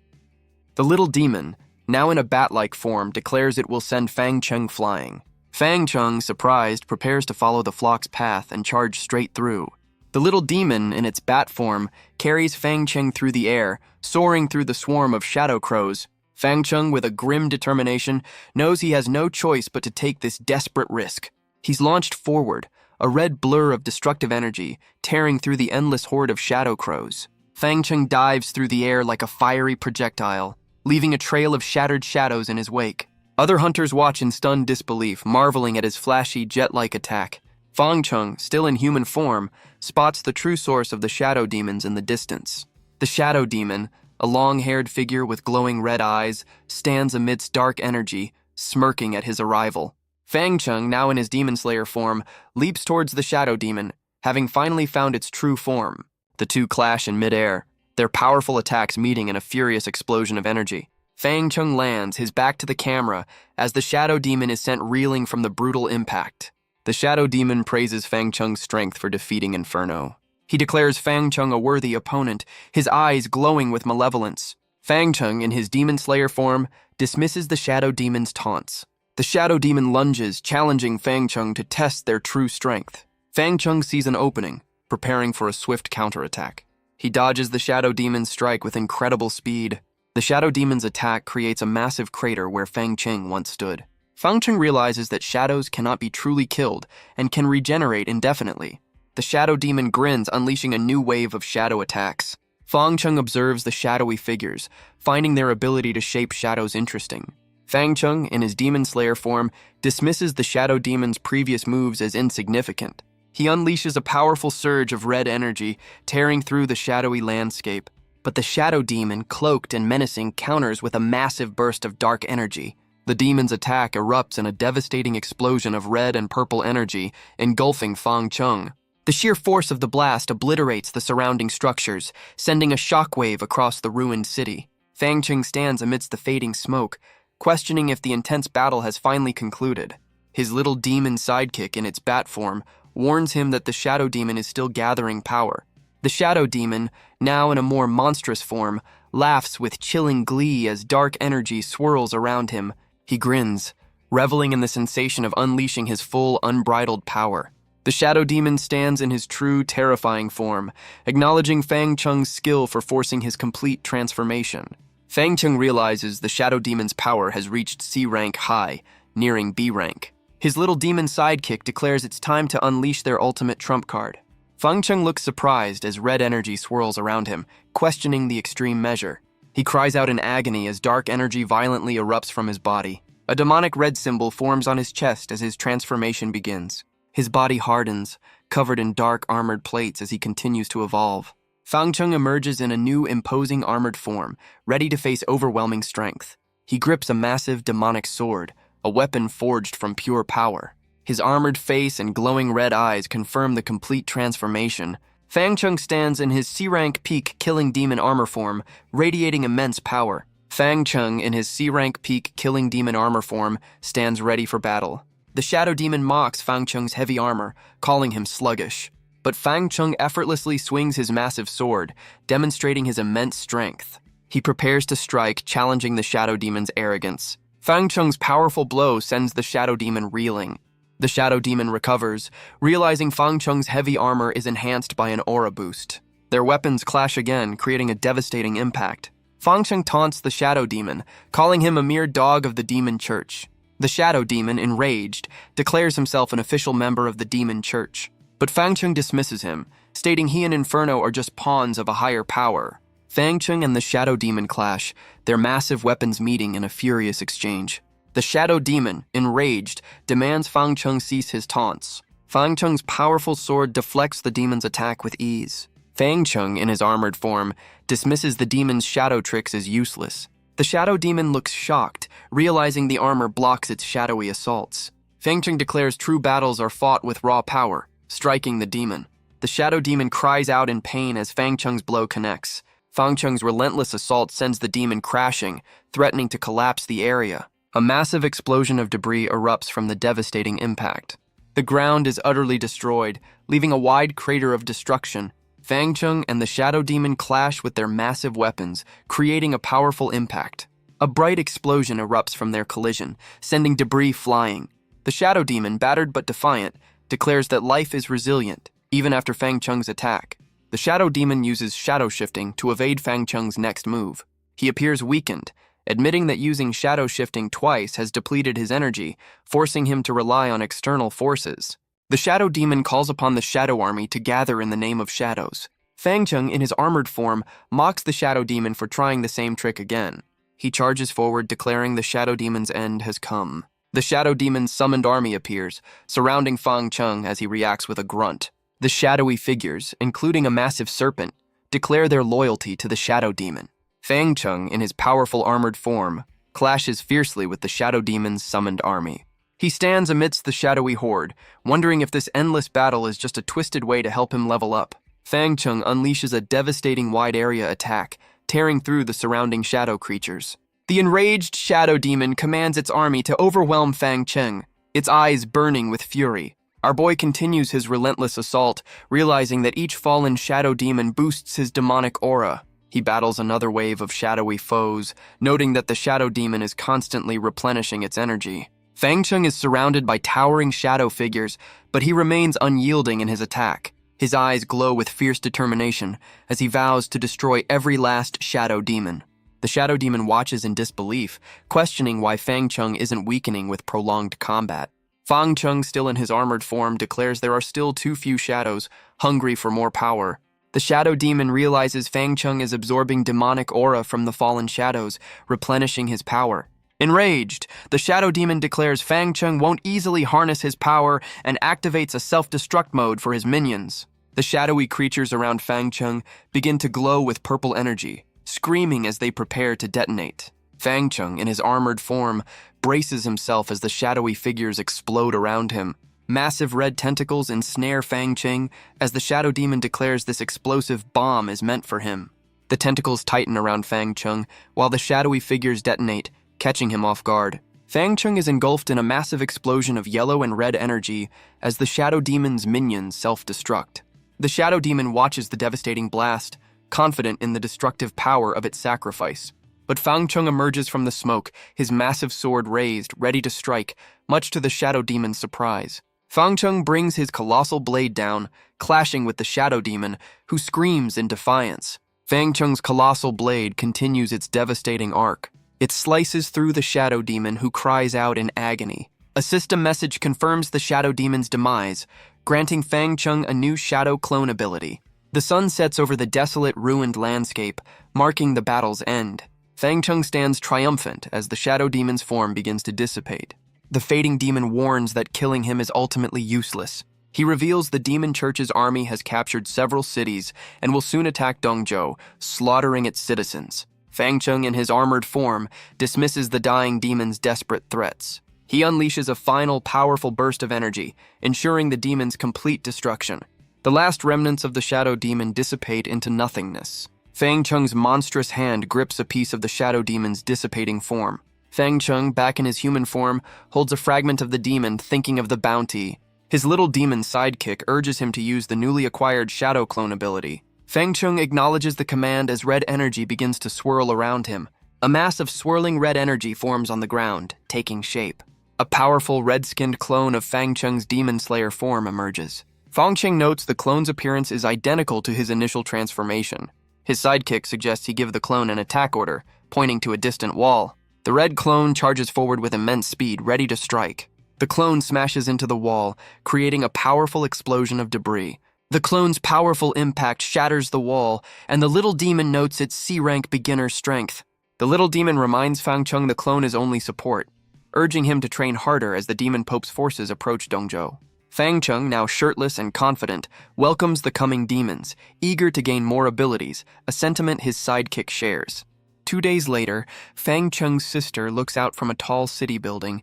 The little demon, now in a bat-like form, declares it will send Fang Chung flying. Fang Chung, surprised, prepares to follow the flock's path and charge straight through. The little demon, in its bat form, carries Fang Chung through the air, soaring through the swarm of shadow crows. Fang Chung, with a grim determination, knows he has no choice but to take this desperate risk. He's launched forward, a red blur of destructive energy, tearing through the endless horde of shadow crows. Fang Chung dives through the air like a fiery projectile, leaving a trail of shattered shadows in his wake. Other hunters watch in stunned disbelief, marveling at his flashy, jet-like attack. Fang Chung, still in human form, spots the true source of the shadow demons in the distance. The shadow demon, a long-haired figure with glowing red eyes, stands amidst dark energy, smirking at his arrival. Fang Chung, now in his demon slayer form, leaps towards the shadow demon, having finally found its true form. The two clash in midair, their powerful attacks meeting in a furious explosion of energy. Fang Chung lands, his back to the camera, as the shadow demon is sent reeling from the brutal impact. The shadow demon praises Fang Chung's strength for defeating Inferno. He declares Fang Chung a worthy opponent, his eyes glowing with malevolence. Fang Chung, in his demon slayer form, dismisses the shadow demon's taunts. The shadow demon lunges, challenging Fang Chung to test their true strength. Fang Chung sees an opening, preparing for a swift counterattack. He dodges the shadow demon's strike with incredible speed. The shadow demon's attack creates a massive crater where Fang Chung once stood. Fang Chung realizes that shadows cannot be truly killed and can regenerate indefinitely. The shadow demon grins, unleashing a new wave of shadow attacks. Fang Chung observes the shadowy figures, finding their ability to shape shadows interesting. Fang Chung, in his demon slayer form, dismisses the shadow demon's previous moves as insignificant. He unleashes a powerful surge of red energy, tearing through the shadowy landscape. But the shadow demon, cloaked and menacing, counters with a massive burst of dark energy. The demon's attack erupts in a devastating explosion of red and purple energy, engulfing Fang Chung. The sheer force of the blast obliterates the surrounding structures, sending a shockwave across the ruined city. Fang Chung stands amidst the fading smoke, questioning if the intense battle has finally concluded. His little demon sidekick, in its bat form, warns him that the shadow demon is still gathering power. The shadow demon, now in a more monstrous form, laughs with chilling glee as dark energy swirls around him. He grins, reveling in the sensation of unleashing his full, unbridled power. The shadow demon stands in his true, terrifying form, acknowledging Fang Chung's skill for forcing his complete transformation. Fang Chung realizes the shadow demon's power has reached C rank high, nearing B rank. His little demon sidekick declares it's time to unleash their ultimate trump card. Fang Chung looks surprised as red energy swirls around him, questioning the extreme measure. He cries out in agony as dark energy violently erupts from his body. A demonic red symbol forms on his chest as his transformation begins. His body hardens, covered in dark armored plates as he continues to evolve. Fang Chung emerges in a new imposing armored form, ready to face overwhelming strength. He grips a massive demonic sword, a weapon forged from pure power. His armored face and glowing red eyes confirm the complete transformation. Fang Chung stands in his C-rank peak killing demon armor form, radiating immense power. Fang Chung, in his C-rank peak killing demon armor form, stands ready for battle. The shadow demon mocks Fang Chung's heavy armor, calling him sluggish. But Fang Chung effortlessly swings his massive sword, demonstrating his immense strength. He prepares to strike, challenging the shadow demon's arrogance. Fang Cheng's powerful blow sends the shadow demon reeling. The shadow demon recovers, realizing Fang Cheng's heavy armor is enhanced by an aura boost. Their weapons clash again, creating a devastating impact. Fang Cheng taunts the shadow demon, calling him a mere dog of the demon church. The shadow demon, enraged, declares himself an official member of the demon church. But Fang Cheng dismisses him, stating he and Inferno are just pawns of a higher power. Fang Cheng and the shadow demon clash, their massive weapons meeting in a furious exchange. The shadow demon, enraged, demands Fang Cheng cease his taunts. Fang Cheng's powerful sword deflects the demon's attack with ease. Fang Cheng, in his armored form, dismisses the demon's shadow tricks as useless. The shadow demon looks shocked, realizing the armor blocks its shadowy assaults. Fang Cheng declares true battles are fought with raw power, striking the demon. The shadow demon cries out in pain as Fang Cheng's blow connects. Fang Cheng's relentless assault sends the demon crashing, threatening to collapse the area. A massive explosion of debris erupts from the devastating impact. The ground is utterly destroyed, leaving a wide crater of destruction. Fang Cheng and the shadow demon clash with their massive weapons, creating a powerful impact. A bright explosion erupts from their collision, sending debris flying. The shadow demon, battered but defiant, declares that life is resilient, even after Fang Cheng's attack. The shadow demon uses shadow shifting to evade Fang Cheng's next move. He appears weakened, admitting that using shadow shifting twice has depleted his energy, forcing him to rely on external forces. The shadow demon calls upon the shadow army to gather in the name of shadows. Fang Cheng, in his armored form, mocks the shadow demon for trying the same trick again. He charges forward, declaring the shadow demon's end has come. The shadow demon's summoned army appears, surrounding Fang Cheng as he reacts with a grunt. The shadowy figures, including a massive serpent, declare their loyalty to the shadow demon. Fang Cheng, in his powerful armored form, clashes fiercely with the shadow demon's summoned army. He stands amidst the shadowy horde, wondering if this endless battle is just a twisted way to help him level up. Fang Cheng unleashes a devastating wide-area attack, tearing through the surrounding shadow creatures. The enraged shadow demon commands its army to overwhelm Fang Cheng, its eyes burning with fury. Our boy continues his relentless assault, realizing that each fallen shadow demon boosts his demonic aura. He battles another wave of shadowy foes, noting that the shadow demon is constantly replenishing its energy. Fang Cheng is surrounded by towering shadow figures, but he remains unyielding in his attack. His eyes glow with fierce determination as he vows to destroy every last shadow demon. The shadow demon watches in disbelief, questioning why Fang Cheng isn't weakening with prolonged combat. Fang Cheng, still in his armored form, declares there are still too few shadows, hungry for more power. The shadow demon realizes Fang Cheng is absorbing demonic aura from the fallen shadows, replenishing his power. Enraged, the shadow demon declares Fang Cheng won't easily harness his power and activates a self-destruct mode for his minions. The shadowy creatures around Fang Cheng begin to glow with purple energy, screaming as they prepare to detonate. Fang Cheng, in his armored form, braces himself as the shadowy figures explode around him. Massive red tentacles ensnare Fang Cheng as the shadow demon declares this explosive bomb is meant for him. The tentacles tighten around Fang Cheng while the shadowy figures detonate, catching him off guard. Fang Cheng is engulfed in a massive explosion of yellow and red energy as the shadow demon's minions self-destruct. The shadow demon watches the devastating blast, confident in the destructive power of its sacrifice. But Fang Cheng emerges from the smoke, his massive sword raised, ready to strike, much to the shadow demon's surprise. Fang Cheng brings his colossal blade down, clashing with the shadow demon, who screams in defiance. Fang Cheng's colossal blade continues its devastating arc. It slices through the shadow demon, who cries out in agony. A system message confirms the shadow demon's demise, granting Fang Cheng a new shadow clone ability. The sun sets over the desolate, ruined landscape, marking the battle's end. Fang Cheng stands triumphant as the shadow demon's form begins to dissipate. The fading demon warns that killing him is ultimately useless. He reveals the demon church's army has captured several cities and will soon attack Dongzhou, slaughtering its citizens. Fang Cheng, in his armored form, dismisses the dying demon's desperate threats. He unleashes a final, powerful burst of energy, ensuring the demon's complete destruction. The last remnants of the shadow demon dissipate into nothingness. Fang Cheng's monstrous hand grips a piece of the shadow demon's dissipating form. Fang Cheng, back in his human form, holds a fragment of the demon, thinking of the bounty. His little demon sidekick urges him to use the newly acquired shadow clone ability. Fang Chung acknowledges the command as red energy begins to swirl around him. A mass of swirling red energy forms on the ground, taking shape. A powerful red-skinned clone of Fang Chung's Demon Slayer form emerges. Fang Chung notes the clone's appearance is identical to his initial transformation. His sidekick suggests he give the clone an attack order, pointing to a distant wall. The red clone charges forward with immense speed, ready to strike. The clone smashes into the wall, creating a powerful explosion of debris. The clone's powerful impact shatters the wall, and the little demon notes its C-rank beginner strength. The little demon reminds Fang Chung the clone is only support, urging him to train harder as the Demon Pope's forces approach Dongzhou. Fang Chung, now shirtless and confident, welcomes the coming demons, eager to gain more abilities, a sentiment his sidekick shares. 2 days later, Fang Chung's sister looks out from a tall city building.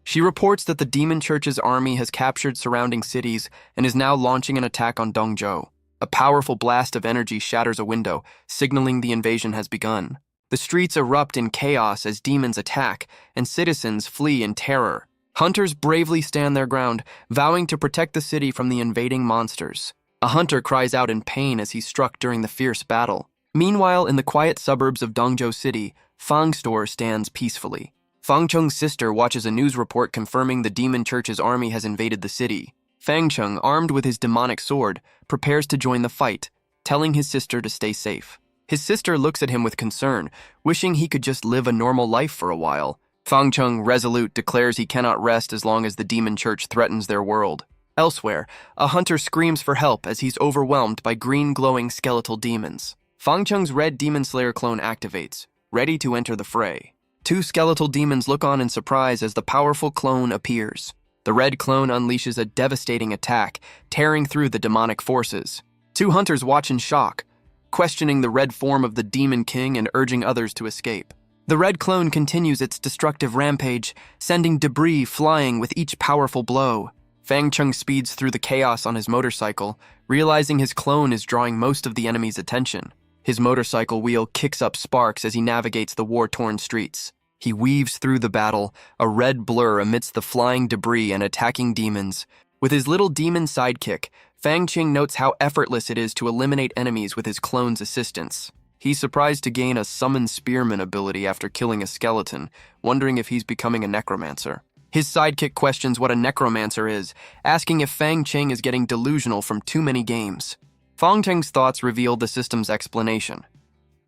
She reports that the Demon Church's army has captured surrounding cities and is now launching an attack on Dongzhou. A powerful blast of energy shatters a window, signaling the invasion has begun. The streets erupt in chaos as demons attack, and citizens flee in terror. Hunters bravely stand their ground, vowing to protect the city from the invading monsters. A hunter cries out in pain as he's struck during the fierce battle. Meanwhile, in the quiet suburbs of Dongzhou City, Fang's store stands peacefully. Fang Chung's sister watches a news report confirming the Demon Church's army has invaded the city. Fang Chung, armed with his demonic sword, prepares to join the fight, telling his sister to stay safe. His sister looks at him with concern, wishing he could just live a normal life for a while. Fang Chung, resolute, declares he cannot rest as long as the Demon Church threatens their world. Elsewhere, a hunter screams for help as he's overwhelmed by green glowing skeletal demons. Fang Chung's red Demon Slayer clone activates, ready to enter the fray. 2 skeletal demons look on in surprise as the powerful clone appears. The red clone unleashes a devastating attack, tearing through the demonic forces. 2 hunters watch in shock, questioning the red form of the Demon King and urging others to escape. The red clone continues its destructive rampage, sending debris flying with each powerful blow. Fang Chung speeds through the chaos on his motorcycle, realizing his clone is drawing most of the enemy's attention. His motorcycle wheel kicks up sparks as he navigates the war-torn streets. He weaves through the battle, a red blur amidst the flying debris and attacking demons. With his little demon sidekick, Fang Chung notes how effortless it is to eliminate enemies with his clone's assistance. He's surprised to gain a summon spearman ability after killing a skeleton, wondering if he's becoming a necromancer. His sidekick questions what a necromancer is, asking if Fang Chung is getting delusional from too many games. Fang Chung's thoughts reveal the system's explanation.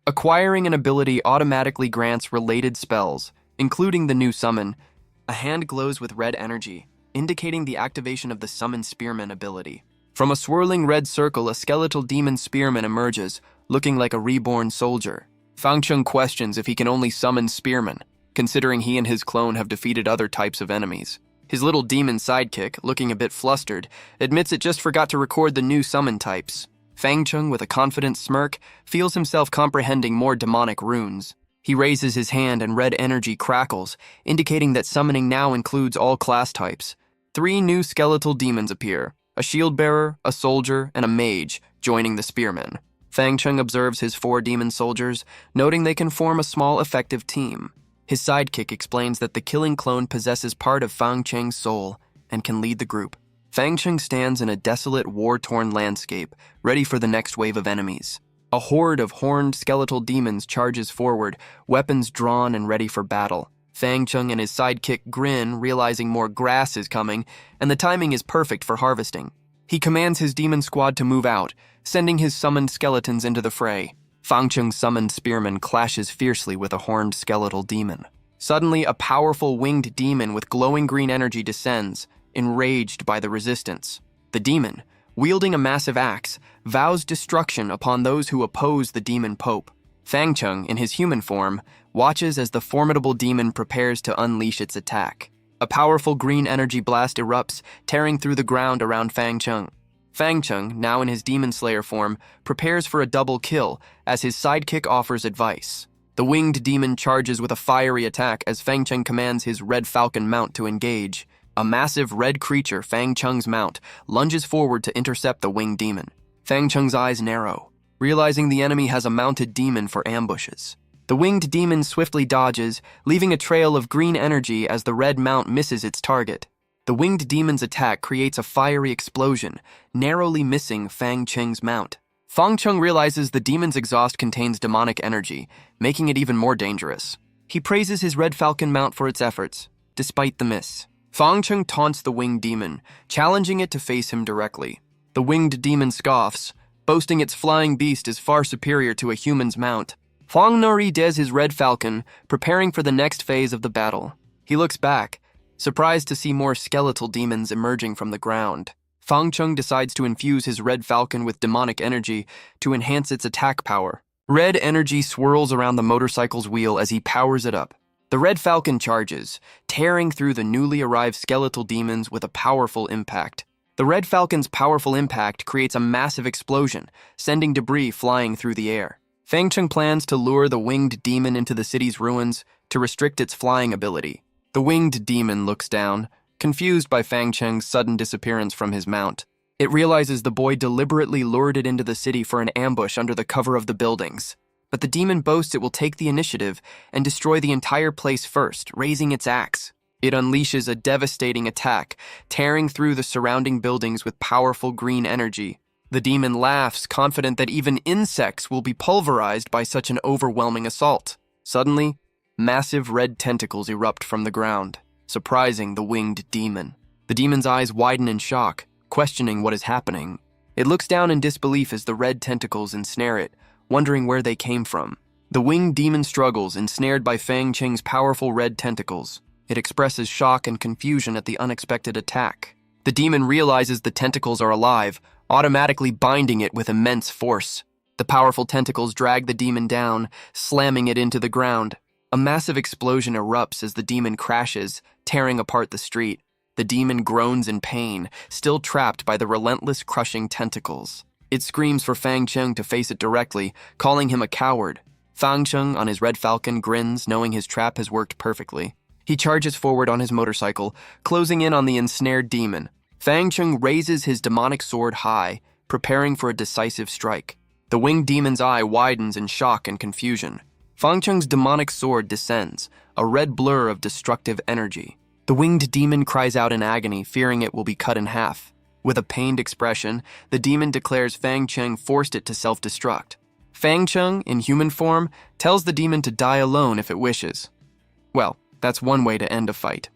Acquiring an ability automatically grants related spells, including the new summon. A hand glows with red energy, indicating the activation of the Summon Spearman ability. From a swirling red circle, a skeletal demon spearman emerges, looking like a reborn soldier. Fang Chung questions if he can only summon spearmen, considering he and his clone have defeated other types of enemies. His little demon sidekick, looking a bit flustered, admits it just forgot to record the new summon types. Fang Chung, with a confident smirk, feels himself comprehending more demonic runes. He raises his hand and red energy crackles, indicating that summoning now includes all class types. 3 new skeletal demons appear, a shield bearer, a soldier, and a mage, joining the spearmen. Fang Chung observes his 4 demon soldiers, noting they can form a small effective team. His sidekick explains that the killing clone possesses part of Fang Chung's soul and can lead the group. Fang Chung stands in a desolate, war-torn landscape, ready for the next wave of enemies. A horde of horned skeletal demons charges forward, weapons drawn and ready for battle. Fang Chung and his sidekick grin, realizing more grass is coming, and the timing is perfect for harvesting. He commands his demon squad to move out, sending his summoned skeletons into the fray. Fang Chung's summoned spearman clashes fiercely with a horned skeletal demon. Suddenly, a powerful winged demon with glowing green energy descends, enraged by the resistance. The demon, wielding a massive axe, vows destruction upon those who oppose the Demon Pope. Fang Chung, in his human form, watches as the formidable demon prepares to unleash its attack. A powerful green energy blast erupts, tearing through the ground around Fang Chung. Fang Chung, now in his Demon Slayer form, prepares for a double kill as his sidekick offers advice. The winged demon charges with a fiery attack as Fang Chung commands his Red Falcon mount to engage. A massive red creature, Fang Chung's mount, lunges forward to intercept the winged demon. Fang Chung's eyes narrow, realizing the enemy has a mounted demon for ambushes. The winged demon swiftly dodges, leaving a trail of green energy as the red mount misses its target. The winged demon's attack creates a fiery explosion, narrowly missing Fang Chung's mount. Fang Chung realizes the demon's exhaust contains demonic energy, making it even more dangerous. He praises his red falcon mount for its efforts, despite the miss. Fang Chung taunts the winged demon, challenging it to face him directly. The winged demon scoffs, boasting its flying beast is far superior to a human's mount. Fang Nori des his red falcon, preparing for the next phase of the battle. He looks back, surprised to see more skeletal demons emerging from the ground. Fang Chung decides to infuse his red falcon with demonic energy to enhance its attack power. Red energy swirls around the motorcycle's wheel as he powers it up. The red falcon charges, tearing through the newly arrived skeletal demons with a powerful impact. The red falcon's powerful impact creates a massive explosion, sending debris flying through the air. Fang Chung plans to lure the winged demon into the city's ruins to restrict its flying ability. The winged demon looks down, confused by Fang Cheng's sudden disappearance from his mount. It realizes the boy deliberately lured it into the city for an ambush under the cover of the buildings. But the demon boasts it will take the initiative and destroy the entire place first, raising its axe. It unleashes a devastating attack, tearing through the surrounding buildings with powerful green energy. The demon laughs, confident that even insects will be pulverized by such an overwhelming assault. Suddenly, massive red tentacles erupt from the ground, surprising the winged demon. The demon's eyes widen in shock, questioning what is happening. It looks down in disbelief as the red tentacles ensnare it, wondering where they came from. The winged demon struggles, ensnared by Fang Cheng's powerful red tentacles. It expresses shock and confusion at the unexpected attack. The demon realizes the tentacles are alive, automatically binding it with immense force. The powerful tentacles drag the demon down, slamming it into the ground. A massive explosion erupts as the demon crashes, tearing apart the street. The demon groans in pain, still trapped by the relentless crushing tentacles. It screams for Fang Chung to face it directly, calling him a coward. Fang Chung, on his red falcon, grins, knowing his trap has worked perfectly. He charges forward on his motorcycle, closing in on the ensnared demon. Fang Chung raises his demonic sword high, preparing for a decisive strike. The winged demon's eye widens in shock and confusion. Fang Chung's demonic sword descends, a red blur of destructive energy. The winged demon cries out in agony, fearing it will be cut in half. With a pained expression, the demon declares Fang Chung forced it to self-destruct. Fang Chung, in human form, tells the demon to die alone if it wishes. Well, that's one way to end a fight.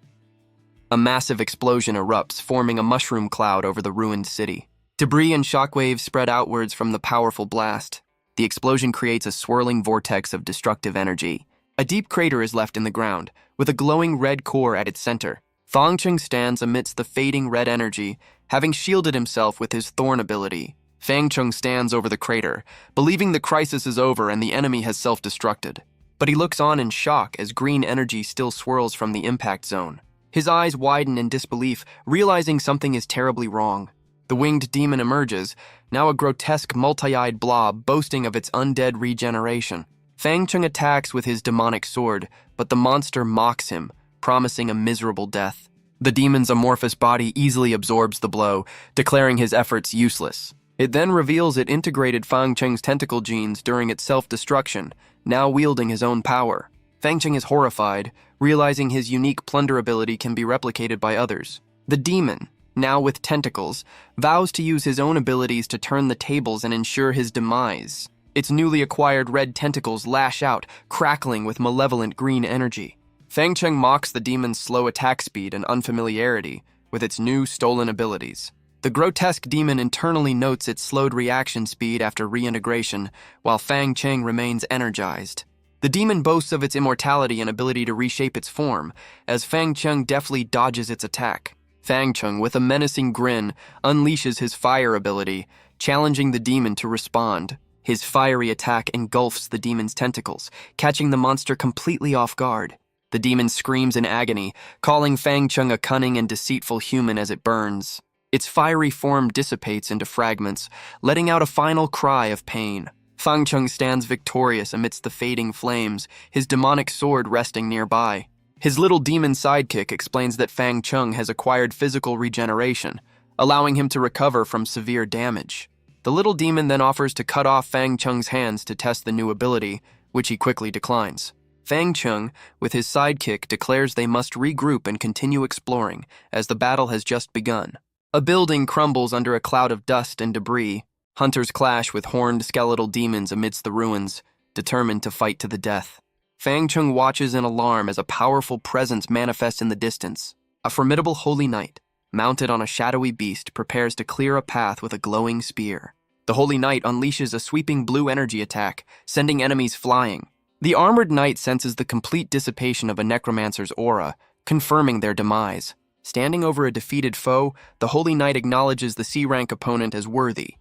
A massive explosion erupts, forming a mushroom cloud over the ruined city. Debris and shockwaves spread outwards from the powerful blast. The explosion creates a swirling vortex of destructive energy. A deep crater is left in the ground, with a glowing red core at its center. Fang Chung stands amidst the fading red energy, having shielded himself with his thorn ability. Fang Chung stands over the crater, believing the crisis is over and the enemy has self-destructed. But he looks on in shock as green energy still swirls from the impact zone. His eyes widen in disbelief, realizing something is terribly wrong. The winged demon emerges, now a grotesque multi-eyed blob boasting of its undead regeneration. Fang Chung attacks with his demonic sword, but the monster mocks him, promising a miserable death. The demon's amorphous body easily absorbs the blow, declaring his efforts useless. It then reveals it integrated Fang Cheng's tentacle genes during its self-destruction, now wielding his own power. Fang Cheng is horrified, realizing his unique plunder ability can be replicated by others. The demon, now with tentacles, vows to use his own abilities to turn the tables and ensure his demise. Its newly acquired red tentacles lash out, crackling with malevolent green energy. Fang Cheng mocks the demon's slow attack speed and unfamiliarity with its new stolen abilities. The grotesque demon internally notes its slowed reaction speed after reintegration, while Fang Cheng remains energized. The demon boasts of its immortality and ability to reshape its form, as Fang Cheng deftly dodges its attack. Fang Cheng, with a menacing grin, unleashes his fire ability, challenging the demon to respond. His fiery attack engulfs the demon's tentacles, catching the monster completely off guard. The demon screams in agony, calling Fang Cheng a cunning and deceitful human as it burns. Its fiery form dissipates into fragments, letting out a final cry of pain. Fang Cheng stands victorious amidst the fading flames, his demonic sword resting nearby. His little demon sidekick explains that Fang Cheng has acquired physical regeneration, allowing him to recover from severe damage. The little demon then offers to cut off Fang Cheng's hands to test the new ability, which he quickly declines. Fang Cheng, with his sidekick, declares they must regroup and continue exploring, as the battle has just begun. A building crumbles under a cloud of dust and debris. Hunters clash with horned skeletal demons amidst the ruins, determined to fight to the death. Fang Chung watches in alarm as a powerful presence manifests in the distance. A formidable holy knight, mounted on a shadowy beast, prepares to clear a path with a glowing spear. The holy knight unleashes a sweeping blue energy attack, sending enemies flying. The armored knight senses the complete dissipation of a necromancer's aura, confirming their demise. Standing over a defeated foe, the holy knight acknowledges the C-rank opponent as worthy,